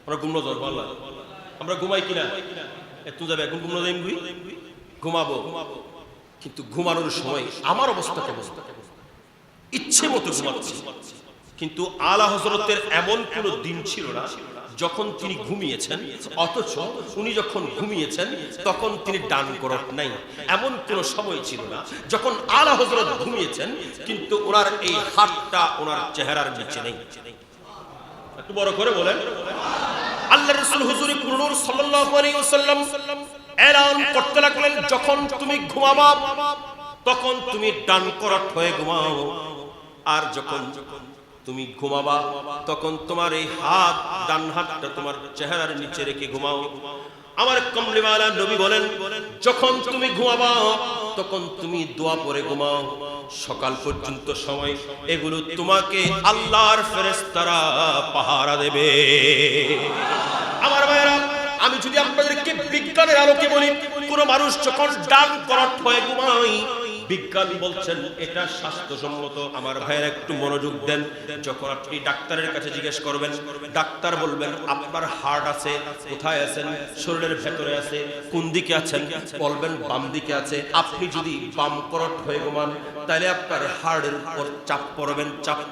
আমরা ঘুমনো ধরবো আল্লাহ? আমরা ঘুমাই কিনা? একটু যাবে এখন ঘুমনো যাই ঘুমাবো, কিন্তু ঘুমানোর সময় আমার অবস্থা কেমন? ইচ্ছে মতো ঘুমাচ্ছি। কিন্তু আলা হযরতের এমন কোন দিন ছিল না যখন তিনি ঘুমিয়েছেন, অথচ উনি যখন ঘুমিয়েছেন তখন তিনি ডান করত নাই। এমন কোন সময় ছিল না যখন আলা হযরত ঘুমিয়েছেন কিন্তু ওনার এই হাতটা ওনার চেহারার নিচে নেই। একটু বড় করে বলেন। আল্লাহর রাসূল হুজুর নূর সাল্লাল্লাহু আলাইহি ওয়াসাল্লাম এলান করতে লাগলেন, যখন তুমি ঘুমাবা তখন তুমি ডান করত হয়ে ঘুমাও, আর যখন তুমি ঘুমাবা তখন তোমার এই হাত, ডান হাতটা তোমার চেহারার নিচে রেখে ঘুমাও। আমার কমলিওয়ালা নবী বলেন, যখন তুমি ঘুমাবা তখন তুমি দোয়া পড়ে ঘুমাও। সকাল পর্যন্ত সময় এগুলো তোমাকে আল্লাহর ফেরেশতারা পাহারা দেবে। আমার ভাইরা, আমি যদি আপনাদেরকে বিজ্ঞানের আলোকে বলি, কোন মানুষ যখন ডান করত হয়ে ঘুমায় বিজ্ঞান বলছেন এটা স্বাস্থ্যসম্মত। আমার ভাইয়ের একটু মনোযোগ দেন। যখন আপনি ডাক্তারের কাছে জিজ্ঞেস করবেন, ডাক্তার বলবেন আপনার হার্ট আছে, কোথায় আছেন? শরীরের ভেতরে আছে। কোন দিকে আছেন? বলবেন বাম দিকে আছে। আপনি যদি বাম করট হয়ে ঘুমান তাহলে আপনার হার্টের উপর চাপ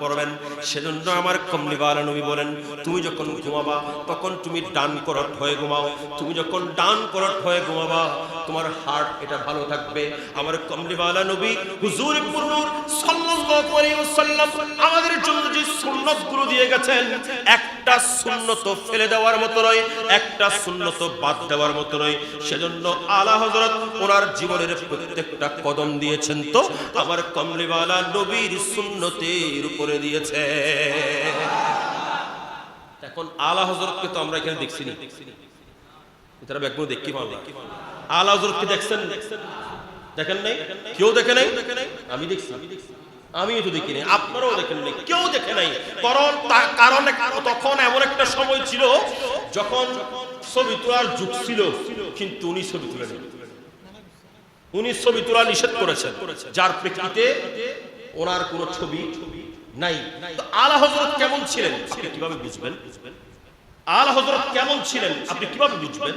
পড়বেন। সেজন্য আমার কমলিওয়ালা নবী বলেন, তুমি যখন ঘুমাবা তখন তুমি ডান করট হয়ে ঘুমাও। তুমি যখন ডান করট হয়ে ঘুমাবা তোমার হার্ট এটা ভালো থাকবে। আমার কমলিওয়ালা নবী হুজুর নূর সাল্লাল্লাহু আলাইহি ওয়াসাল্লাম আমাদের জন্য যে সুন্নাতগুলো দিয়ে গেছেন, একটা সুন্নত ফেলে দেওয়ার মতো নয়, একটা সুন্নত বাদ দেওয়ার মতো নয়। সেজন্য আলা হযরত ওনার জীবনের প্রত্যেকটা কদম দিয়েছেন তো আমার কমলিওয়ালা নবীর সুন্নতের উপরে দিয়েছে। এখন আলা হযরতকে তো আমরা এখানে দেখছি না, তারা ব্যাকগ্রাউন্ড দেখি পাবো। আলা হযরতকে দেখছেন? দেখেন নাই? কেউ দেখে নাই? আমি দেখছি, আমি তো দেখি নাই, আপনারাও দেখেন নাই, কেউ দেখে নাই। কারণ তখন এমন একটা সময় ছিল যখন ছবি তোলার যুগ ছিল, কিন্তু উনি ছবি তুলে নেন। উনি ছবি তোলা নিষেধ করেছেন, যার প্রেক্ষিতে ওনার কোনো ছবি নাই। তো আলা হযরত কেমন ছিলেন আপনি কিভাবে বুঝবেন? আলা হযরত কেমন ছিলেন আপনি কিভাবে বুঝবেন?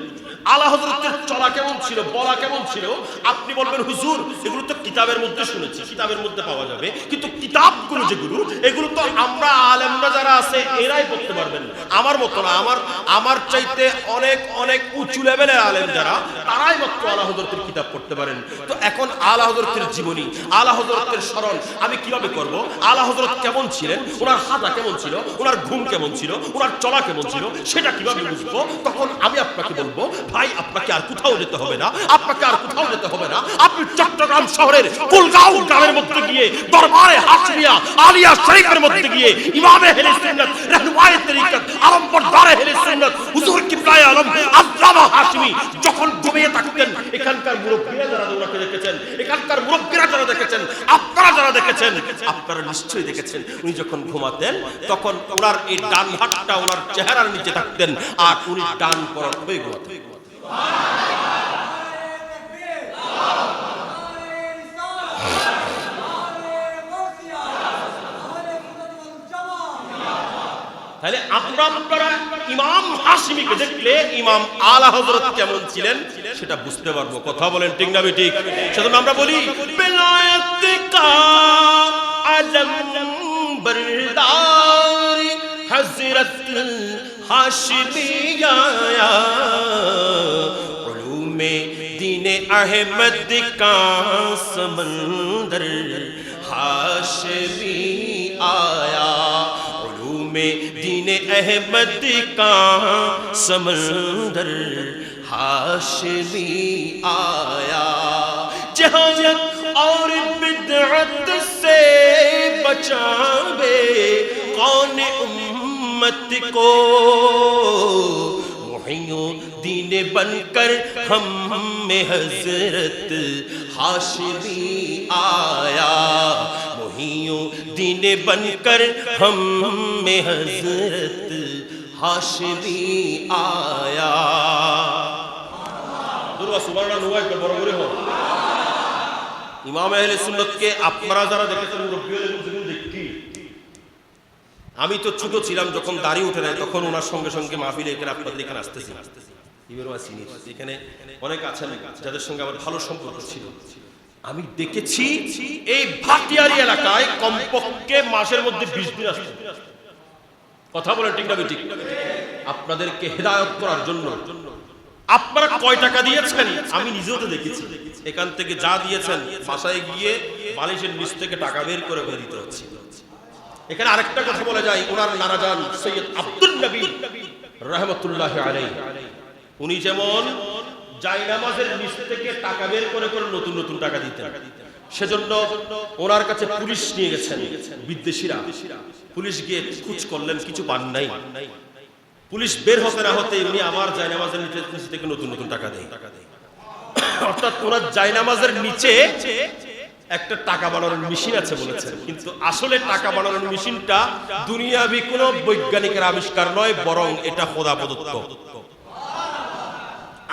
আলা হযরতের চলা কেমন ছিল, বলা কেমন ছিল? আপনি বলবেন হুজুর এগুলো তো কিতাবের মধ্যে শুনেছি, কিতাবের মধ্যে পাওয়া যাবে, কিন্তু কিতাবগুলো যেগুলো এগুলো তো আমরা আলেমরা যারা আছে এরাই পড়তে পারবেন না। আমার মতো না, আমার চাইতে অনেক অনেক উঁচু লেভেলের আলেম যারা, তারাই মাত্র আলা হযরতের কিতাব পড়তে পারেন। তো এখন আলা হযরতের জীবনী, আলা হযরতের স্মরণ আমি কিভাবে করব? আলা হযরত কেমন ছিলেন, ওনার হাঁটা কেমন ছিল, ওনার ঘুম কেমন ছিল, ওনার চলা কেমন ছিল, সেটা কিভাবে বুঝবো? তখন আমি আপনাকে বলবো, ভাই আপনাকে আর কোথাও যেতে হবে না, আপনাকে আর কোথাও যেতে হবে না। আপনি চট্টগ্রাম শহরের কুলগাঁও গ্রামের মধ্যে গিয়ে দরবারে হাশমিয়া আলিয়া শরীফের মধ্যে গিয়ে ইমামে আহলে সুন্নাত রাহনুমায়ে তরিকত আলমবরদার আহলে সুন্নাত হুজুর কিবলায়ে আলম আল্লামা হাশমি যখন ঘুমিয়ে থাকতেন, এখানকার মুরব্বিরা যারা ওনাকে দেখেছেন, এখানকার মুরব্বিরা যারা দেখেছেন, আপনারা যারা দেখেছেন, আপনারা নিশ্চয়ই দেখেছেন, উনি যখন ঘুমাতেন তখন ওনার এই ডান হাতটা ওনার চেহারার নিচে থাকতেন আর উনি ডান পরত হয়ে ঘুমাতেন। তাহলে আপনারা ইমাম হাশমিকে দেখলে ইমাম আলা হযরত কেমন ছিলেন সেটা বুঝতে পারবো। কথা বলেন ঠিক না ঠিক? সেজন্য আমরা বলি বেলায়েত কা আলম বরদার হযরত হাশমিয়া উলুমে দীনে আহমদ কা समंदर हाशमी आया, में दीने अहमद का समंदर हाशमी आया, जहालत और बिदअत से बचावे कौन उम्मत को, मुहियुद्दीन बनकर हम में हजरत हाशमी आया, मुहियुद्दीन बनकर हम में हजरत हाशमी आया। दुर्गा सुबहान अल्लाह के बराबर हो। ইমাম আহলে সুন্নাতকে আপনারা যারা দেখেছেন মুরব্বিদের মধ্যে দেখি, আমি তো ছোট ছিলাম যখন দাড়ি উঠে নাই, তখন ওনার সঙ্গে সঙ্গে মাহফিলে এখানে আপনাদের এখানে আসতেছি। এখানে অনেক আছেন যাদের সঙ্গে আমার ভালো সম্পর্ক ছিল। আমি দেখেছি এই ভাটিয়ারি এলাকায় কমপক্ষে মাসের মধ্যে 20 দিন আসছে। কথা বলেন ঠিক না ঠিক? আপনাদেরকে হেদায়েত করার জন্য আপনারা কয় টাকা দিয়েছেন আমি নিজেও তো দেখেছি। এখান থেকে যা দিয়েছেন বাসায় গিয়ে বালিশের নিচ থেকে টাকা বের করে দিতে হচ্ছে। এখানে আরেকটা কথা বলা যায়, ওনার নানাজান সৈয়দ আব্দুল নবী রাহমাতুল্লাহি আলাইহি, উনি যেমন জায়নামাজের নিচ থেকে টাকা বের করে করে নতুন নতুন টাকা দিতেন। সেজন্য ওনার কাছে পুলিশ নিয়ে গেছেন বিদেশিরা। পুলিশ গিয়ে খোঁজ করলেন, কিছু পান নাই। পুলিশ বের হতে না হতে উনি আমার জায়নামাজের নিচে থেকে নতুন নতুন টাকা দেয়। অর্থাৎ ওনার জায়নামাজের নিচে একটা টাকা বানানোর মেশিন আছে বলেছেন, কিন্তু আসলে টাকা বানানোর মেশিনটা দুনিয়াবি কোনো বৈজ্ঞানিকের আবিষ্কার নয়, বরং এটা খোদা প্রদত্ত।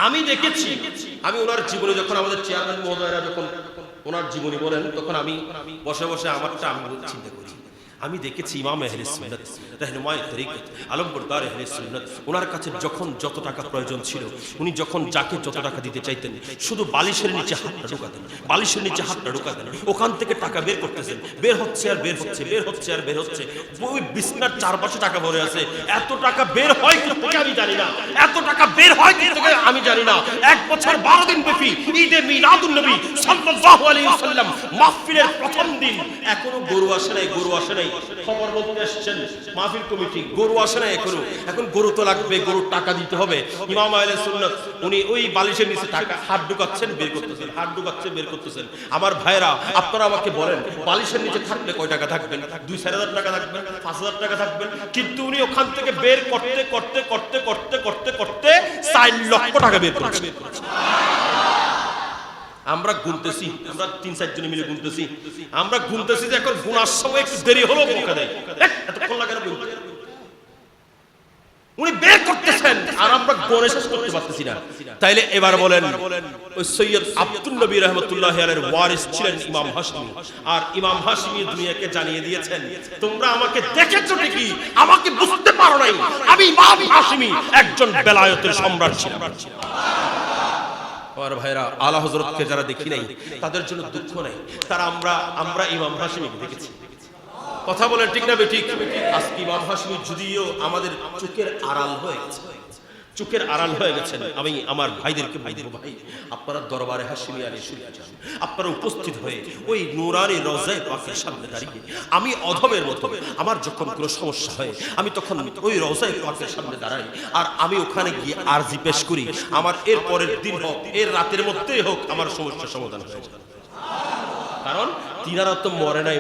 আমি দেখেছি, আমি ওনার জীবনে যখন আমাদের চেয়ারম্যান মহোদয়রা যখন ওনার জীবনী বলেন, তখন আমি বসে বসে আমারটা আমি চিন্তা করি। আমি দেখেছি ইমাম আহলে সুন্নাত রাহনুমায়ে তরিকত আলমবরদার আহলে সুন্নাত, ওনার কাছে যখন যত টাকা প্রয়োজন ছিল, উনি যখন যাকে যত টাকা দিতে চাইতেন, শুধু বালিশের নিচে হাতটা ঢোকাতেন, বালিশের নিচে হাতটা ঢোকাতেন, ওখান থেকে টাকা বের করতেছেন, বের হচ্ছে আর বের হচ্ছে, বের হচ্ছে আর বের হচ্ছে। ওই বিছনার চারপাশে টাকা ভরে আছে। এত টাকা বের হয় কি থেকে আমি জানি না, এত টাকা বের হয় কি থেকে আমি জানি না। 1 বছর 12 দিন ব্যাপী ঈদে মিলাদুন নবী সাল্লাল্লাহু আলাইহি ওয়াসাল্লাম মাহফিলের প্রথম দিন, এখনো গরু আসে নাই, গরু আসে নাই। খবর বলতে আসছেন মাহফিল কমিটি, গরু আসে না এখনো। এখন গরু তো লাগবে, গরুর টাকা দিতে হবে। ইমাম আহলে সুন্নাত উনি ওই বালিশের নিচে টাকা হাত ঢুকাচ্ছেন, বের করতেছেন, হাত ঢুকাচ্ছেন, বের করতেছেন। আমার ভাইরা, আপনারা আমাকে বলেন, বালিশের নিচে থাকলে কয় টাকা থাকবেন? 2-4 হাজার টাকা থাকবেন, 5,000 টাকা থাকবেন। কিন্তু উনি ওখান থেকে বের করতে করতে করতে করতে করতে করতে 4 লক্ষ টাকা বের করেছেন। আমরা গুনতেছি, আমরা 3-4 জনে মিলে গুনতেছি, আমরা গুনতেছি যে এখন গুনার সময় একটু দেরি হলো, বকা দেয় এতক্ষণ লাগে না গুনতে। উনি বের করতেছেন আর আমরা গনে শেষ করতে পারতেছি না। তাইলে এবার বলেন, ওই সৈয়দ আব্দুল নবী রাহমাতুল্লাহি আলাইহির ওয়ারিস ছিলেন ইমাম হাশমি, আর ইমাম হাশমি দুনিয়াকে জানিয়ে দিয়েছেন, তোমরা আমাকে দেখেছো ঠিকই, আমাকে বুঝতে পারো নাই, আমি ইমাম হাশমি একজন বেলায়েতের সম্রাট ছিলাম। আর ভাইরা, আলা হযরতকে যারা দেখি নাই তাদের জন্য দুঃখ নাই, তারা আমরা ইমাম হাশমিকে দেখেছি। কথা বলেন ঠিক না বেঠিক? আজকে ইমাম হাশমি যদিও আমাদের চোখের আড়াল হয়ে গেছে, চোখের আড়াল হয়ে গেছেন, আমি আমার ভাইদেরকে বলবো, ভাই আপনারা দরবারে হাশিমি আলী শরীফ যান, আপনারা উপস্থিত হয়ে ওই নূরানি রওজায়ে পাকের সামনে দাঁড়িয়ে আমি অধমের মতো আমার যখন কোনো সমস্যা হয় আমি তখন ওই রওজায়ে পাকের সামনে দাঁড়াই, আর আমি ওখানে গিয়ে আরজি পেশ করি, আমার এর পরের দিন হোক এর রাতের মধ্যেই হোক আমার সমস্যার সমাধান হয়ে যায়। কারণ তিনারা তো মরে নাই,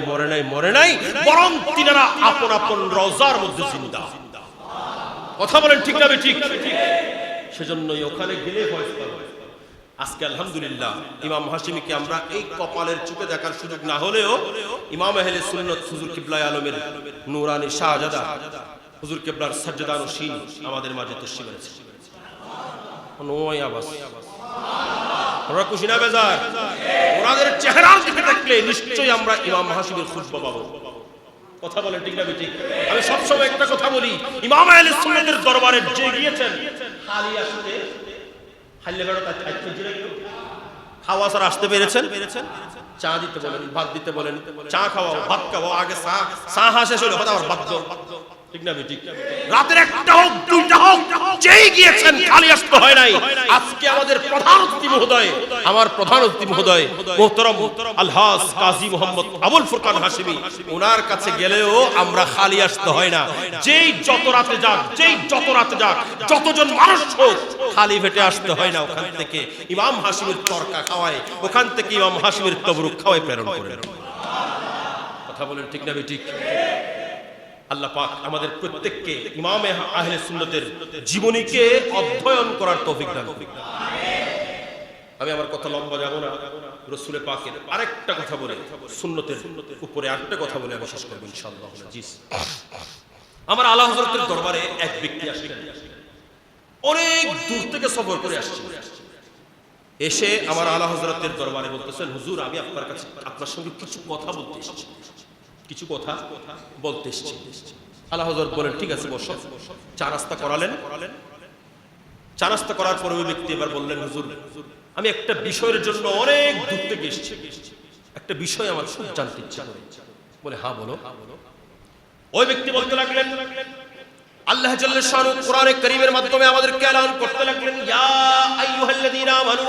বরং তিনারা আপন আপন রওজার মধ্যে জিন্দা। কথা বলেন ঠিক না ঠিক? সেজন্যই ওখানে গেলে ফয়সালা হয়। আজকে আলহামদুলিল্লাহ ইমাম হাশিমিকে আমরা এই কপালের চোখে দেখার সুযোগ না হলেও ইমাম আহলে সুন্নাত হুজুর কিবলায়ে আলমের নূরানি শাহজাদা হুজুর কিবলার সাজ্জাদানুশীন আমাদের মাঝে তশরিফ এনেছে। নয় আবাস ওরা খুশি না বেজার? ওনাদের চেহারার দিকে দেখলে নিশ্চয়ই আমরা ইমাম হাশিমের খুশবা পাবো। কথা বলেন ঠিক না ঠিক? আমি সবসময় একটা কথা বলি, ইমাম আহলে সুন্নাতের দরবারে যে গিয়েছেন খালি আসতে হাল্লে বেড়া তাই থাকতে জিরে খাওয়া ছাড়া আসতে পেরেছেন? চা দিতে বলেন, ভাত দিতে বলেন, চা খাওয়াও, ভাত খাওয়াও, আগে চা শেষ হলো আবার ভাত দাও। ঠিক না ঠিক? রাতের একটা হোক দুইটা হোক যেই গিয়েছেন খালি আসতে হয় নাই। আজকে আমাদের প্রধান অতিথি মহোদয়, আমার প্রধান অতিথি মহোদয় মুহতারাম আলহাজ কাজী মোহাম্মদ আবুল ফুরকান হাশিমি, ওনার কাছে গেলেও আমরা খালি আসতে হয় না। যেই যত রাতে যাক যতজন মানুষ হোক খালি পেটে আসতে হয় না। ওখান থেকে ইমাম হাশিমের তরকা খাওয়ায়, ওখান থেকে ইমাম হাশিমের তবরুক খাওয়ায় প্রেরণ করেন। কথা বলেন ঠিক না ঠিক? আল্লাহ পাক আমাদের প্রত্যেককে ইমাম আহলে সুন্নাতের জীবনীকে অধ্যয়ন করার তৌফিক দান করুন। আমি আমার কথা লম্বা যাব না, রাসূল পাকের আরেকটা কথা বলে সুন্নতের উপরে আরেকটা কথা বলে আমি শেষ করব ইনশাআল্লাহ। জি, আমার আলা হযরতের দরবারে এক ব্যক্তি আসলেন, অনেক দূর থেকে সফর করে আসছেন। এসে আমার আলা হযরতের দরবারে বলতেছেন, হুজুর আমি আপনার কাছে আপনার সঙ্গে কিছু কথা বলতে এসেছি, কিছু কথা বলতে এসেছি। আলা হযরত বলেন, ঠিক আছে বসো। চা নাস্তা করালেন। চা নাস্তা করার পরে ওই ব্যক্তি এবার বললেন, হুজুর আমি একটা বিষয়ের জন্য অনেক দূর থেকে এসেছি, একটা বিষয় আমার খুব জানতে ইচ্ছা করে। বলে, হ্যাঁ বলো। ওই ব্যক্তি বলতে লাগলেন, আল্লাহ জাল্লা শানুহু কোরআনে কারীমের মাধ্যমে আমাদেরকে এলান করতে লাগলেন, ইয়া আইয়ুহাল্লাযীনা আমানু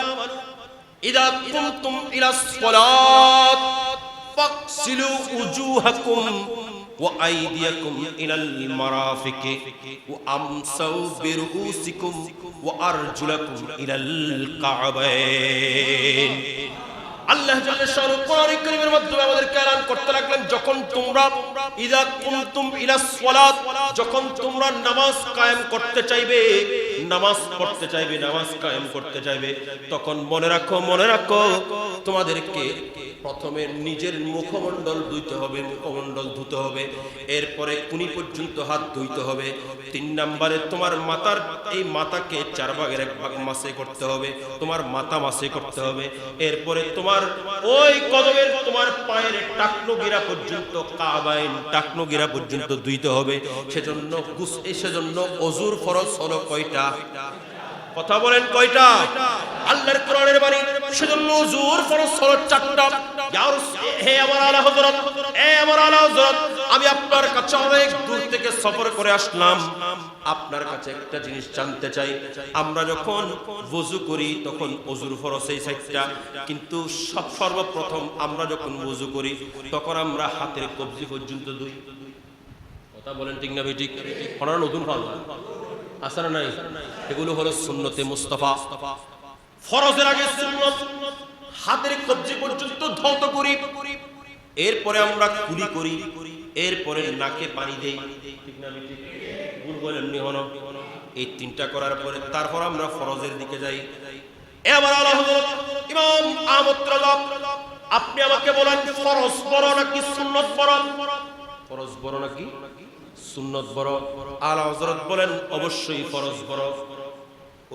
ইযা কুমতুম ইলাস সালাত ফাগসিলু উজুহাকুম ওয়া আইদিয়াকুম ইলাল মারাফিকি ওয়া আমসাউ বিরুসিকুম ওয়া আরজুলাকুম ইলাল কাবাইন। আল্লাহ জাল্লা শানুহু কোরআনে কারীমের মাধ্যমে আমাদেরকে এলান করতে লাগলেন, যখন তোমরা ইযা কুমতুম ইলাস সালাত, যখন তোমরা নামাজ কায়েম করতে চাইবে, নামাজ পড়তে চাইবে, নামাজ কায়েম করতে চাইবে, তখন মনে রাখো তোমাদেরকে প্রথমে নিজের মুখমণ্ডল ধুইতে হবে, মুখমণ্ডল ধুতে হবে, এরপরে কুনি পর্যন্ত হাত ধুইতে হবে। 3 নম্বরে তোমার মাথার এই মাথাকে 4 ভাগের 1 ভাগ মাসে করতে হবে, তোমার মাথা মাসে করতে হবে। এরপরে তোমার ওই কদমের তোমার পায়ের টাকনোগিরা পর্যন্ত, কাবাইন টাকনোগিরা পর্যন্ত ধুইতে হবে। সেজন্য ওযুর ফরজ হলো কয়টা? কথা বলেন কয়টা? আল্লাহর কোরআনের বাণী, সেজন্য ওযুর ফরজ হলো 4টা। হে আমার আলা হযরত, আমি আপনার কাছে অনেক দূর থেকে সফর করে আসলাম, আপনার কাছে একটা জিনিস জানতে চাই। আমরা যখন ওযু করি তখন ওযুর ফরজ এই 4টা, কিন্তু সর্বপ্রথম আমরা যখন ওযু করি তখন আমরা হাতের কবজি পর্যন্ত ধুই। কথা বলেন ঠিক না ঠিক? ওনারা নতুন পাল্লা আসলে নাই, এগুলো হলো সুন্নতে মুস্তাফা। ফরজের আগে সুন্নত, হাতের কবজি পর্যন্ত ধৌত করি, এরপরে আমরা কুলি করি, এরপরে নাকে পানি দেই। ঠিক না ঠিক? ভুল বলেন নি হন। এই 3টা করার পরে তারপর আমরা ফরজের দিকে যাই। এবার আল্লাহ হযরত ইমাম আহমদ রাজা, আপনি আমাকে বলেন ফরজ বড় নাকি সুন্নত বড়? ফরজ বড় নাকি সুন্নত বড়? আলা হযরত বলেন অবশ্যই ফরজ বড়।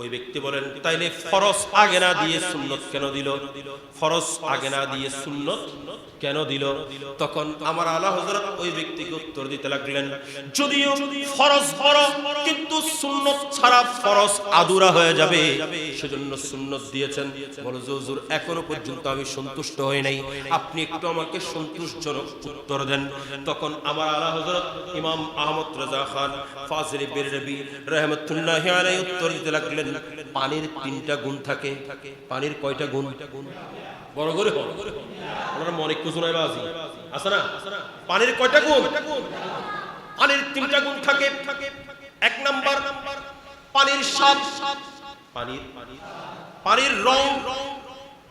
ওই ব্যক্তি বলেন তাইলে ফরজ আগে না দিয়ে সুন্নত কেন দিল? ফরজ আগে না দিয়ে সুন্নত কেন দিল? তখন আমার আলা হযরত ওই ব্যক্তিকে উত্তর দিতে লাগলেন, যদিও ফরজ বড়, কিন্তু সুন্নত ছাড়া ফরজ আধুরা হয়ে যাবে, সেজন্য সুন্নত দিয়েছেন। বলে হুজুর এখনো পর্যন্ত আমি সন্তুষ্ট হই নাই, আপনি একটু আমাকে সন্তুষ্টজনক উত্তর দেন। তখন আমার আলা হযরত ইমাম আহমদ রাজা খান ফাজিল বেরলভী রাহমাতুল্লাহি আলাইহি উত্তর দিতে লাগলেন, পানির 3টা গুণ থাকে। পানির কয়টা গুণ? বড় করে বল, ওনার মনে কিছু নাই বাজি আছে না? পানির কয়টা গুণ? পানির 3টা গুণ থাকে। 1 নাম্বার পানির স্বাদ, পানির রং,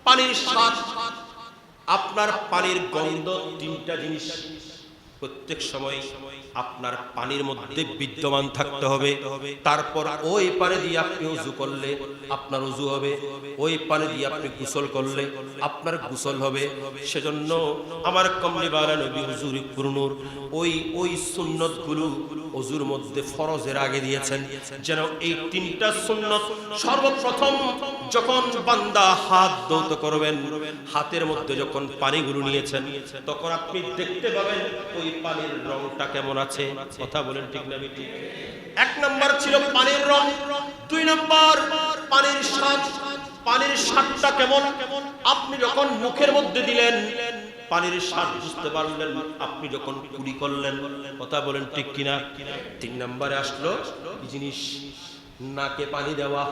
পানির স্বাদ, আপনার পানির গন্ধ। 3টা জিনিস প্রত্যেক সময় আপনার পানির মধ্যে বিদ্যমান থাকতে হবে। তারপর ওই পানি দিয়ে আপনি ওযু করলে আপনার ওযু হবে, ওই পানি দিয়ে আপনি গোসল করলে আপনার গোসল হবে। সেজন্য আমার কমলিওয়ালা নবী হুজুর পুরনুর ওই সুন্নতগুলো ওযুর মধ্যে ফরজের আগে দিয়েছেন, যেন এই 3টা সুন্নত সর্বপ্রথম যখন বান্দা হাত ধৌত করবেন, হাতের মধ্যে যখন পানিগুলো নিয়েছেন, তখন আপনি দেখতে পাবেন ওই পানির রংটা কেমন আছে। কথা বলেন ঠিক না বেটি? 1 নাম্বার ছিল পানির রং। 2 নাম্বার পানির স্বাদ। পানির স্বাদটা কেমন? আপনি যখন মুখের মধ্যে দিলেন পানির স্বাদ বুঝতে পারলেন আপনি যখন কুলি করলেন। কথা বলেন ঠিক কিনা? 3 নম্বরে আসলো এই জিনিস, নাকে পানি দেওয়া,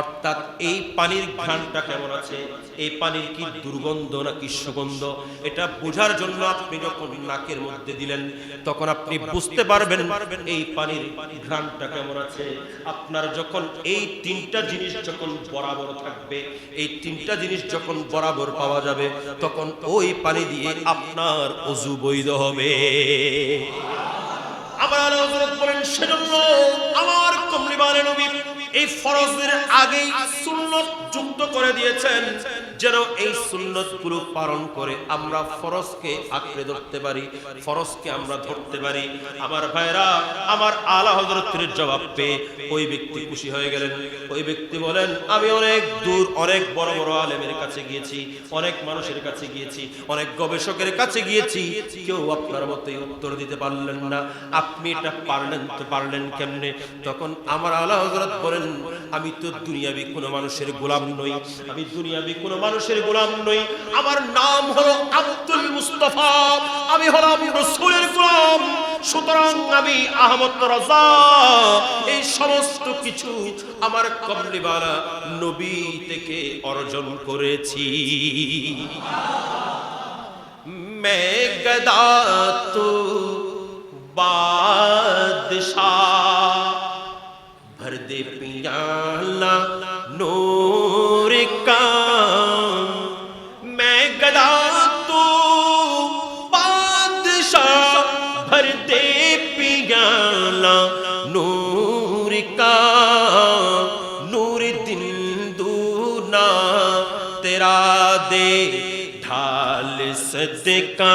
অর্থাৎ এই পানির ঘ্রাণটা কেমন আছে, এই পানির কি দুর্গন্ধ নাকি সুগন্ধ, এটা বোঝার জন্য আপনি যখন নাকের মধ্যে দিলেন তখন আপনি বুঝতে পারবেন এই পানির ঘ্রাণটা কেমন আছে। আপনার যখন এই 3টা জিনিস যখন বরাবর থাকবে, এই 3টা জিনিস যখন বরাবর পাওয়া যাবে, তখন ওই পানি দিয়ে আপনার ওযু বৈধ হবে। আমার আলা হযরত বলেন, সেজন্য আমার কমলিওয়ালা নবী এই ফরজের আগেই সুন্নত যুক্ত করে দিয়েছেন, যেন এই সুন্নতগুলো পালন করে আমরা ফরজকে আঁকড়ে ধরতে পারি, ফরজকে আমরা ধরতে পারি। আমার ভাইরা, আমার আলা হযরতের জবাব পেয়ে ওই ব্যক্তি খুশি হয়ে গেলেন। ওই ব্যক্তি বলেন, আমি অনেক দূর, অনেক বড় বড় আলেমের কাছে গিয়েছি, অনেক মানুষের কাছে গিয়েছি, অনেক গবেষকের কাছে গিয়েছি, কেউ আপনার মতোই উত্তর দিতে পারলেন না। আপনি এটা পারলেন কেমনে? তখন আমার আলা হযরত বলেন, আমি তো দুনিয়াবি কোনো মানুষের গোলাম নই, আমি দুনিয়াবি কোনো মানুষের গোলাম নই। আমার নাম হলো আব্দুল মুস্তাফা, আমি হলাম রাসূলের গোলাম। সুতরাং আমি আহমদ রাজা এই সমস্ত কিছু আমার কমলিওয়ালা নবী থেকে অর্জন করেছি। मैं गदा तो बादशाह, भर दे पियाला नूर का। मैं गदा तो बादशाह, भर दे पियाला नूर का। नूर दिन दूना तेरा दे ढाल सदका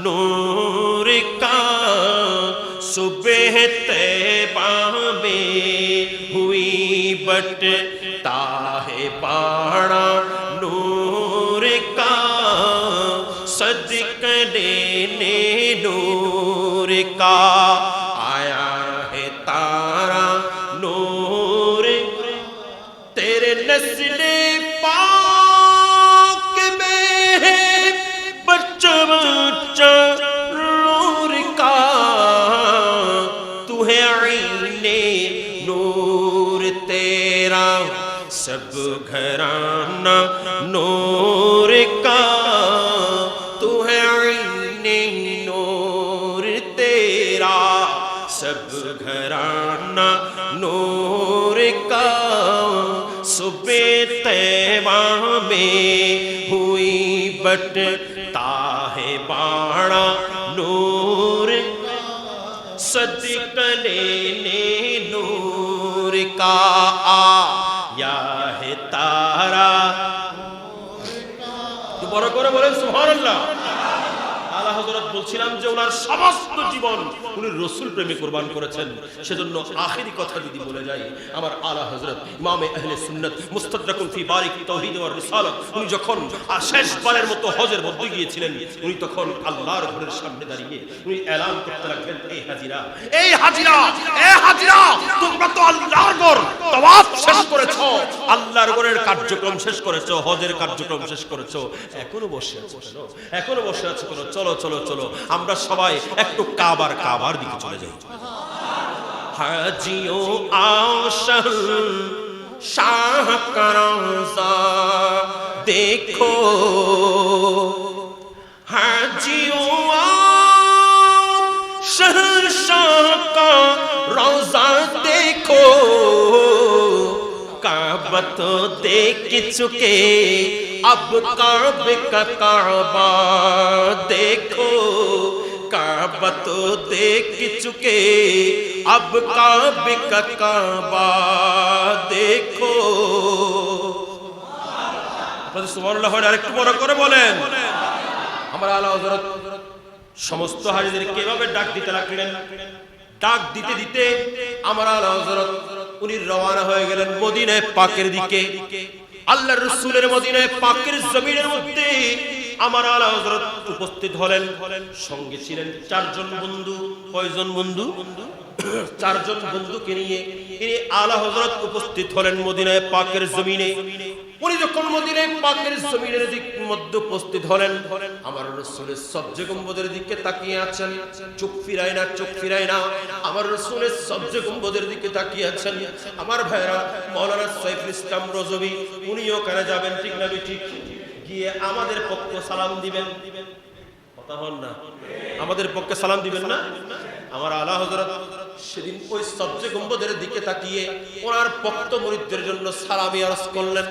नूर का। सुबह तैबा में हुई बट ताहे बाड़ा नूर का। सदका लेने नूर का आया है तारा नूर। तेरे नस्ले पाक में है बच्चा बच्चा नूर का। तू है आईने नूर तेरा, सब घराना नूर का। तू है आईने नूर तेरा, सब घराना नूर का। सुबह तैबा में हुई बट ताहे बाड़ा नूर। सदका लेने नूर का आया है तारा। तो बड़ा करे बोलें सुभान अल्लाह। आला আলা হযরত বলছিলাম যে ওনার সমস্ত জীবন উনি রাসূল প্রেমে কুরবান করেছেন। সেজন্য আখেরি কথা যদি বলে যাই, আমার আলা হযরত ইমামে আহলে সুন্নাত মুস্তাদরাকুন ফি বারিক তাওহীদ ওয়ার রিসালাত, উনি যখন শেষবারের মতো হজের মধ্যে গিয়েছিলেন, উনি তখন আল্লাহর ঘরের সামনে দাঁড়িয়ে উনি এলান করতে লাগলেন, এই হাজিরা, এই হাজিরা, এই হাজিরা, তোমরা তো আল্লাহর ঘর তাওয়াফ শেষ করেছো, আল্লাহর ঘরের কার্যক্রম শেষ করেছো, হজের কার্যক্রম শেষ করেছো, এখনো বসে আছো কেন? এখনো বসে আছো কেন? চলো চলো চলো, আমরা সবাই একটু কাবার দিকে চলে যাই। হাজিও আশান শাহ কা রওজা দেখো, হাজিও शहर शाह का रोजा देखो, काबा तो देख चुके अब काबे का काबा देखो, काबा तो देख चुके अब काबे का काबा देखो। সুবহানাল্লাহ, আরেকটু বড় করে বলেন। আমার আলা হযরত সমস্ত হাজিদেরকে কিভাবে ডাক দিতে লাগলেন। ডাক দিতে দিতে আমার আলা হযরত উনি রওনা হয়ে গেলেন মদিনা পাকের দিকে। আল্লাহর রাসূলের মদিনা পাকের জমিনের মধ্যে আমার আলা হযরত উপস্থিত হলেন। সঙ্গে ছিলেন চারজন বন্ধু। কয়জন বন্ধু? চারজন বন্ধুকে নিয়ে তিনি আলা হযরত উপস্থিত হলেন মদিনা পাকের জমিনে। উনি যখন মদিনা পাকের জমিনের মধ্যে উপস্থিত হলেন, আমার রাসূলের সবজে গম্বুজের দিকে তাকিয়ে আছেন, চোখ ফিরায় না, চোখ ফিরায় না। আমার রাসূলের সবজে গম্বুজের দিকে তাকিয়ে আছেন। আমার ভাইরা, মাওলানা সাইফুল ইসলাম রজবী উনিও ওখানে যাবেন, ঠিক না ঠিক? গিয়ে আমাদের পক্ষে সালাম দিবেন। কথা হল না? আমাদের পক্ষে সালাম দিবেন না? আমার আলা হযরত সেদিন ওই সবজে গম্বুজের দিকে তাকিয়ে ওনার ভক্ত মুরিদদের জন্য সালামি আরজ করলেন।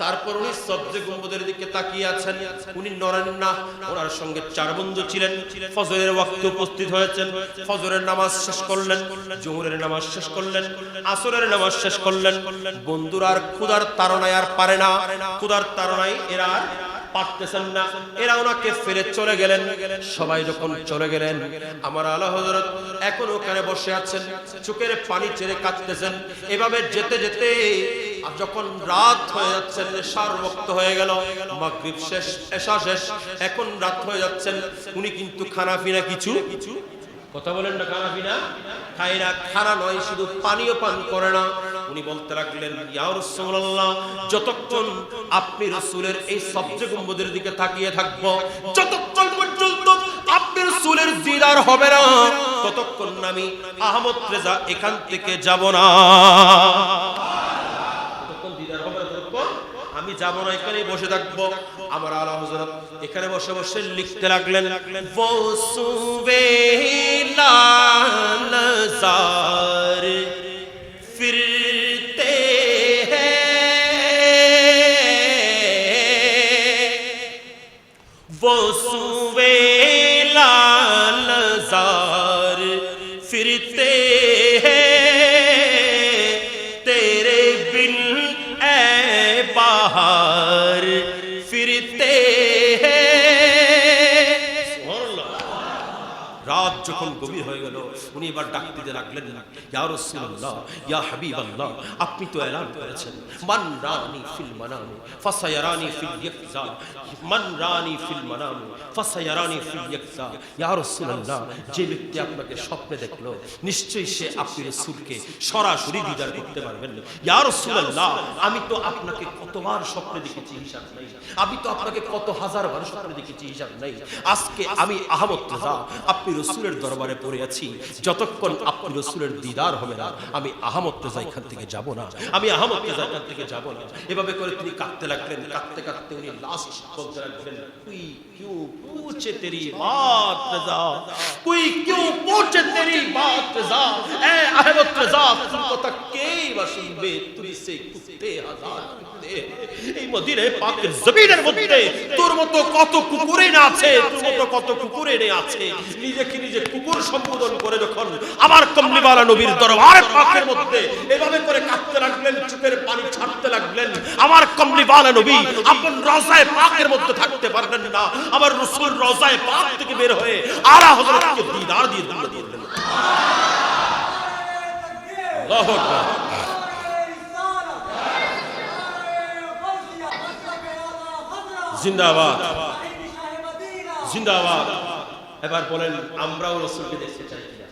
তারপর উনি সবজে গম্বুজের দিকে তাকিয়ে আছেন, উনি নড়েন না। ওনার সঙ্গে চার বন্ধু ছিলেন। ফজরের ওয়াক্তে উপস্থিত হয়েছেন, ফজরের নামাজ শেষ করলেন, জোহরের নামাজ শেষ করলেন, আসরের নামাজ শেষ করলেন। বন্ধুরা আর ক্ষুধার তাড়নায় আর পারে না, ক্ষুধার তাড়নায় এরা আর পারতেছেন না, এরা ওনাকে ফেলে চলে গেলেন। সবাই যখন চলে গেলেন, আমার আলা হযরত এখন ওখানে বসে আছেন, চোখের পানি ছেড়ে কাঁদতেছেন। এভাবে যেতে যেতে যখন রাত হয়ে যাচ্ছে, এশার ওয়াক্ত হয়ে গেল, মাগরিব শেষ, এশা শেষ, এখন রাত হয়ে যাচ্ছেন। উনি কিন্তু খানা পিনা কিছু, কথা বলেন না, খানা পিনা খায় না। খানা নয়, শুধু পানিও পান করে না। উনি বলতে লাগলেন, ইয়া রাসূলুল্লাহ, যতক্ষণ আপনি রাসূলের এই সবজে গম্বুজের দিকে তাকিয়ে থাকবো, যতক্ষণ পর্যন্ত আপনি রাসূলের দিদার হবে না, ততক্ষণ আমি আহমদ রেজা এখান থেকে যাব না। ততক্ষণ দিদার হবে না, ততক্ষণ আমি যাব না, এখানেই বসে থাকবো। আমার আলা হযরত এখানে বসে বসে লিখতে লাগলেন, वो सुवेला नज़ार फिरते हैं, वो सुवेला नज़ार फिरते हैं, तेरे बिन ऐ बहार फिरते हैं। রাত যখন গভীর হয়ে গেল, উনি এবার ডাক দিতে লাগলেন, ইয়া রাসূলুল্লাহ, ইয়া হাবিবাল্লাহ, আপনি তো এলান করেছেন, মান রানি ফিল মানাম ফাসায়ারানি ফিল ইয়াকজা, মান রানি ফিল মানাম ফাসায়ারানি ফিল ইয়াকজা। ইয়া রাসূলুল্লাহ, যে ব্যক্তি আপনাকে স্বপ্নে দেখলো, নিশ্চয়ই সে আপনি রাসূলকে সরাসরি দিদার করতে পারবেন। ইয়া রাসূলুল্লাহ, আমি তো আপনাকে কতবার স্বপ্নে দেখেছি হিসাব নাই, আমি তো আপনাকে কত হাজার বার স্বপ্নে দেখেছি হিসাব নাই। আজকে আমি আহমদ রেজা আপনি রাসূলের দরবারে পড়ে আছি, যতক্ষণ আপনি রাসূলের দিদার হবে না, আমি আহমদ রেজা এখান থেকে যাব না, আমি আহমদ রেজা এখান থেকে যাব না। এভাবে করে তিনি কাঁদতে লাগলেন। কাঁদতে কাঁদতে উনি লাস্ট বলতে লাগলেন, তুই क्यों पूछे तेरी बात रज़ा, कोई क्यों पूछे तेरी बात रज़ा, ए अहमद रज़ा तुमको तक के वसुबे तुझसे कुत्ते हजार कुत्ते এই মদিনায় পাকের জমিনের মধ্যে তোর মতো কত কুকুরে না আছে, তোর মতো কত কুকুরে না আছে। নিজেকে নিজে কুকুর সম্বোধন করে যখন আমার কমলিওয়ালা নবীর দরবার পাকের মধ্যে এভাবে করে কাঁদতে লাগলেন, চোখের পানি ছাড়তে লাগলেন, আমার কমলিওয়ালা নবী আপন রওজায়ে পাকের মধ্যে থাকতে পারলেন না। আমার রাসূল রওজায়ে পাক থেকে বের হয়ে আলা হযরতকে দিদার দিয়ে দিলেন। আল্লাহু আকবার। জিন্দাবাদ জিন্দাবাদ। এবার বলেন আমরাও রাসূলকে দেখতে চাই কিনা?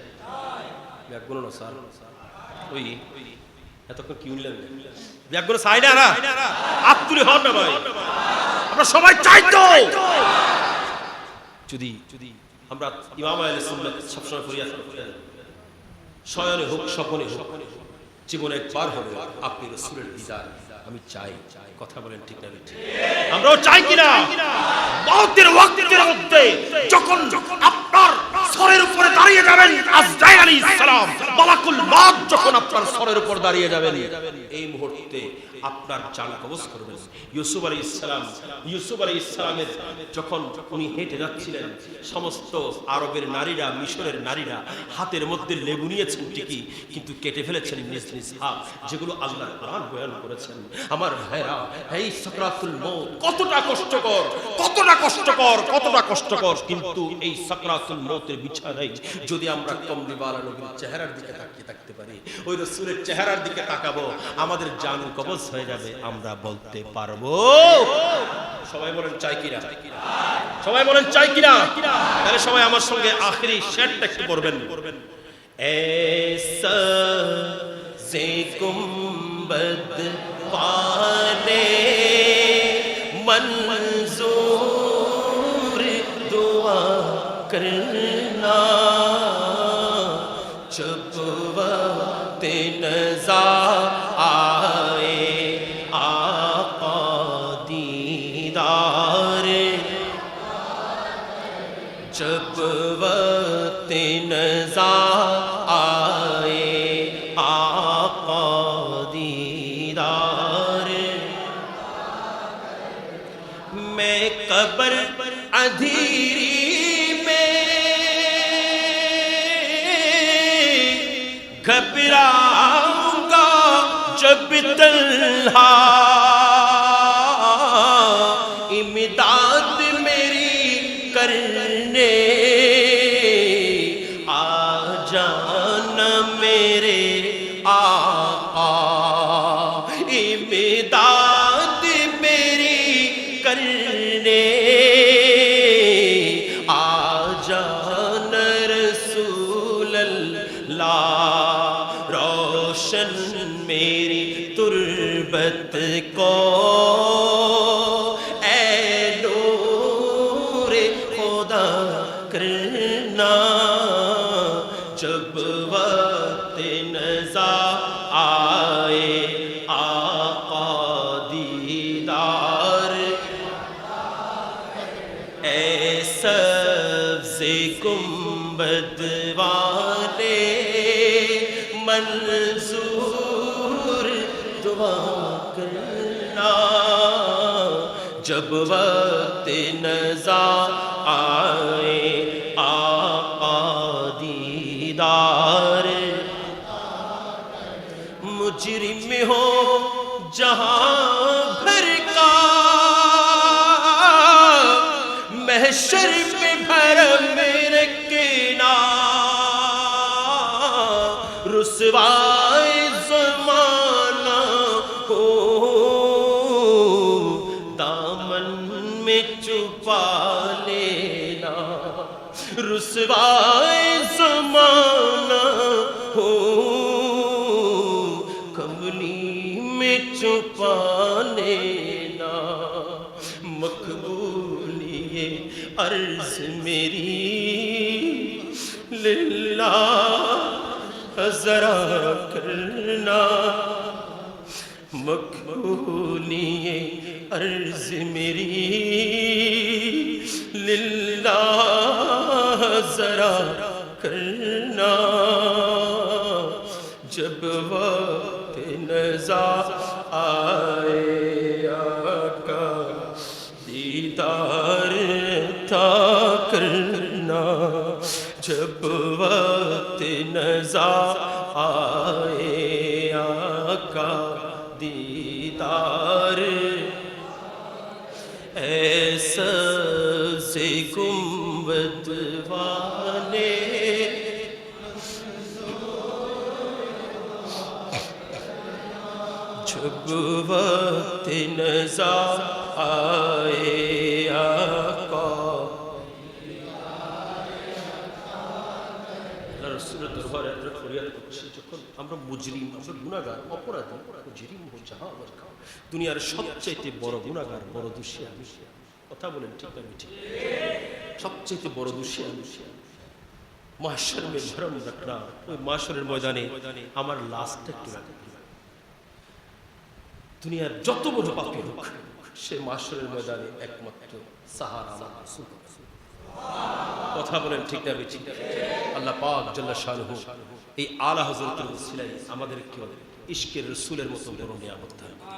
ব্যাগুন না স্যার, ওই এতক্ষণ কি উঠলেন? ব্যাগুন চাই না না, আত্তুলি হন না ভাই, আমরা সবাই চাই তো। যদি আমরা ইমাম আহলে সুন্নাত সবসময় ফরিয়াদ করি, শয়নে হোক স্বপনে হোক, জীবনে একবার হবে আপনি রাসূলের দিদার আমি চাই। কথা বলেন ঠিক না? আমরাও চাই কিনা? মওতের ওয়াক্তের মধ্যে যখন আপনার সরের উপরে দাঁড়িয়ে যাবেন আজরাইল আলাইহিস সালাম, মালাকুল মউত যখন আপনার সরের উপর দাঁড়িয়ে যাবেন, এই মুহূর্তে আপনার জান কবজ করবেন। ইউসুফ আলাইহিস সালামের যখন উনি হেঁটে যাচ্ছিলেন, সমস্ত আরবের নারীরা, মিশরের নারীরা হাতের মধ্যে লেবু নিয়েছেন ঠিকই, কিন্তু কেটে ফেলেছেন নিজ নিজ হাত, যেগুলো আল্লাহর কোরআন বয়ান করেছেন। আমার ভাইরা, এই সাকরাতুল মউত কতটা কষ্টকর, কতটা কষ্টকর, কতটা কষ্টকর, কিন্তু এই সাকরাতুল মউতের বিছানায় যদি আমরা কমলিওয়ালা নবীর চেহারার দিকে তাকিয়ে থাকতে পারি, ওই রাসূলের চেহারার দিকে তাকাবো, আমাদের জান কবজ হয়ে যাবে, আমরা বলতে পারবো। সবাই বলেন চাই কিনা? সবাই বলেন চাই কিনা? তাহলে সবাই আমার সঙ্গে আখেরি শেরটা একটু পড়বেন। ऐसा से गुंबद पाने मंजूर दुआ करना, जब वक्त नज़ा आए आका दीदार, जब वक्त नज़ा आए आका दीदार, मैं कब्र अंधेरी में घबराऊंगा जब तन्हा, इमदाद मेरी करने आ जाना मेरे आका, इमदाद मेरी करने आ जाना रसूल अल्लाह, रोशन मेरी तुरबत को करना, जब वक्त नज़ा आए आका दीदार, ऐसा से गुंबद वाले मंजूर दुआ करना, जब वक्त नज़ा आए आका दीदार, मुजरिम हो जहां भर का महशर में भरम रखना, रुसवाए ज़माना हो दामन में छुपा लेना, रुसवाए ज़माना हो कमली में छुपा लेना, मकबूलिए अर्ज़ मेरी लिल्लाह ज़रा करना, मकबूलिए अर्ज़ मेरी लिल्लाह ज़रा करना, जब वक्त नज़ा आए जब वक्त नज़र आए आका दीदार ऐसा से गुंबद वाले जब वक्त नज़र आए आका রাসূলের দরবারে আমরা ফরিয়াদ করছি যখন আমরা মুজরিম, আমরা গুনাহগার, অপরাধী, মুজরিম হো যাহা বরকা, দুনিয়ার সবচেয়ে বড় গুনাহগার, বড় দোষী আমি। কথা বলেন ঠিক না ঠিক? সবচেয়ে বড় দোষী আমি। মাহশর মে ভরম রাখনা, ওই মাহশরের ময়দানে আমার লাশটা একটু রাখবে। দুনিয়ার যত বড় পাপী হোক সে মাহশরের ময়দানে একমাত্র সাহারা আমার রাসূল। কথা বলেন ঠিক না ঠিক? আল্লাহ পাক জাল্লা শানুহু এই আলা হযরতের ওসিলায় আমাদেরকে ইশকের রাসূলের মতো বড় নিয়ামত দান করুন।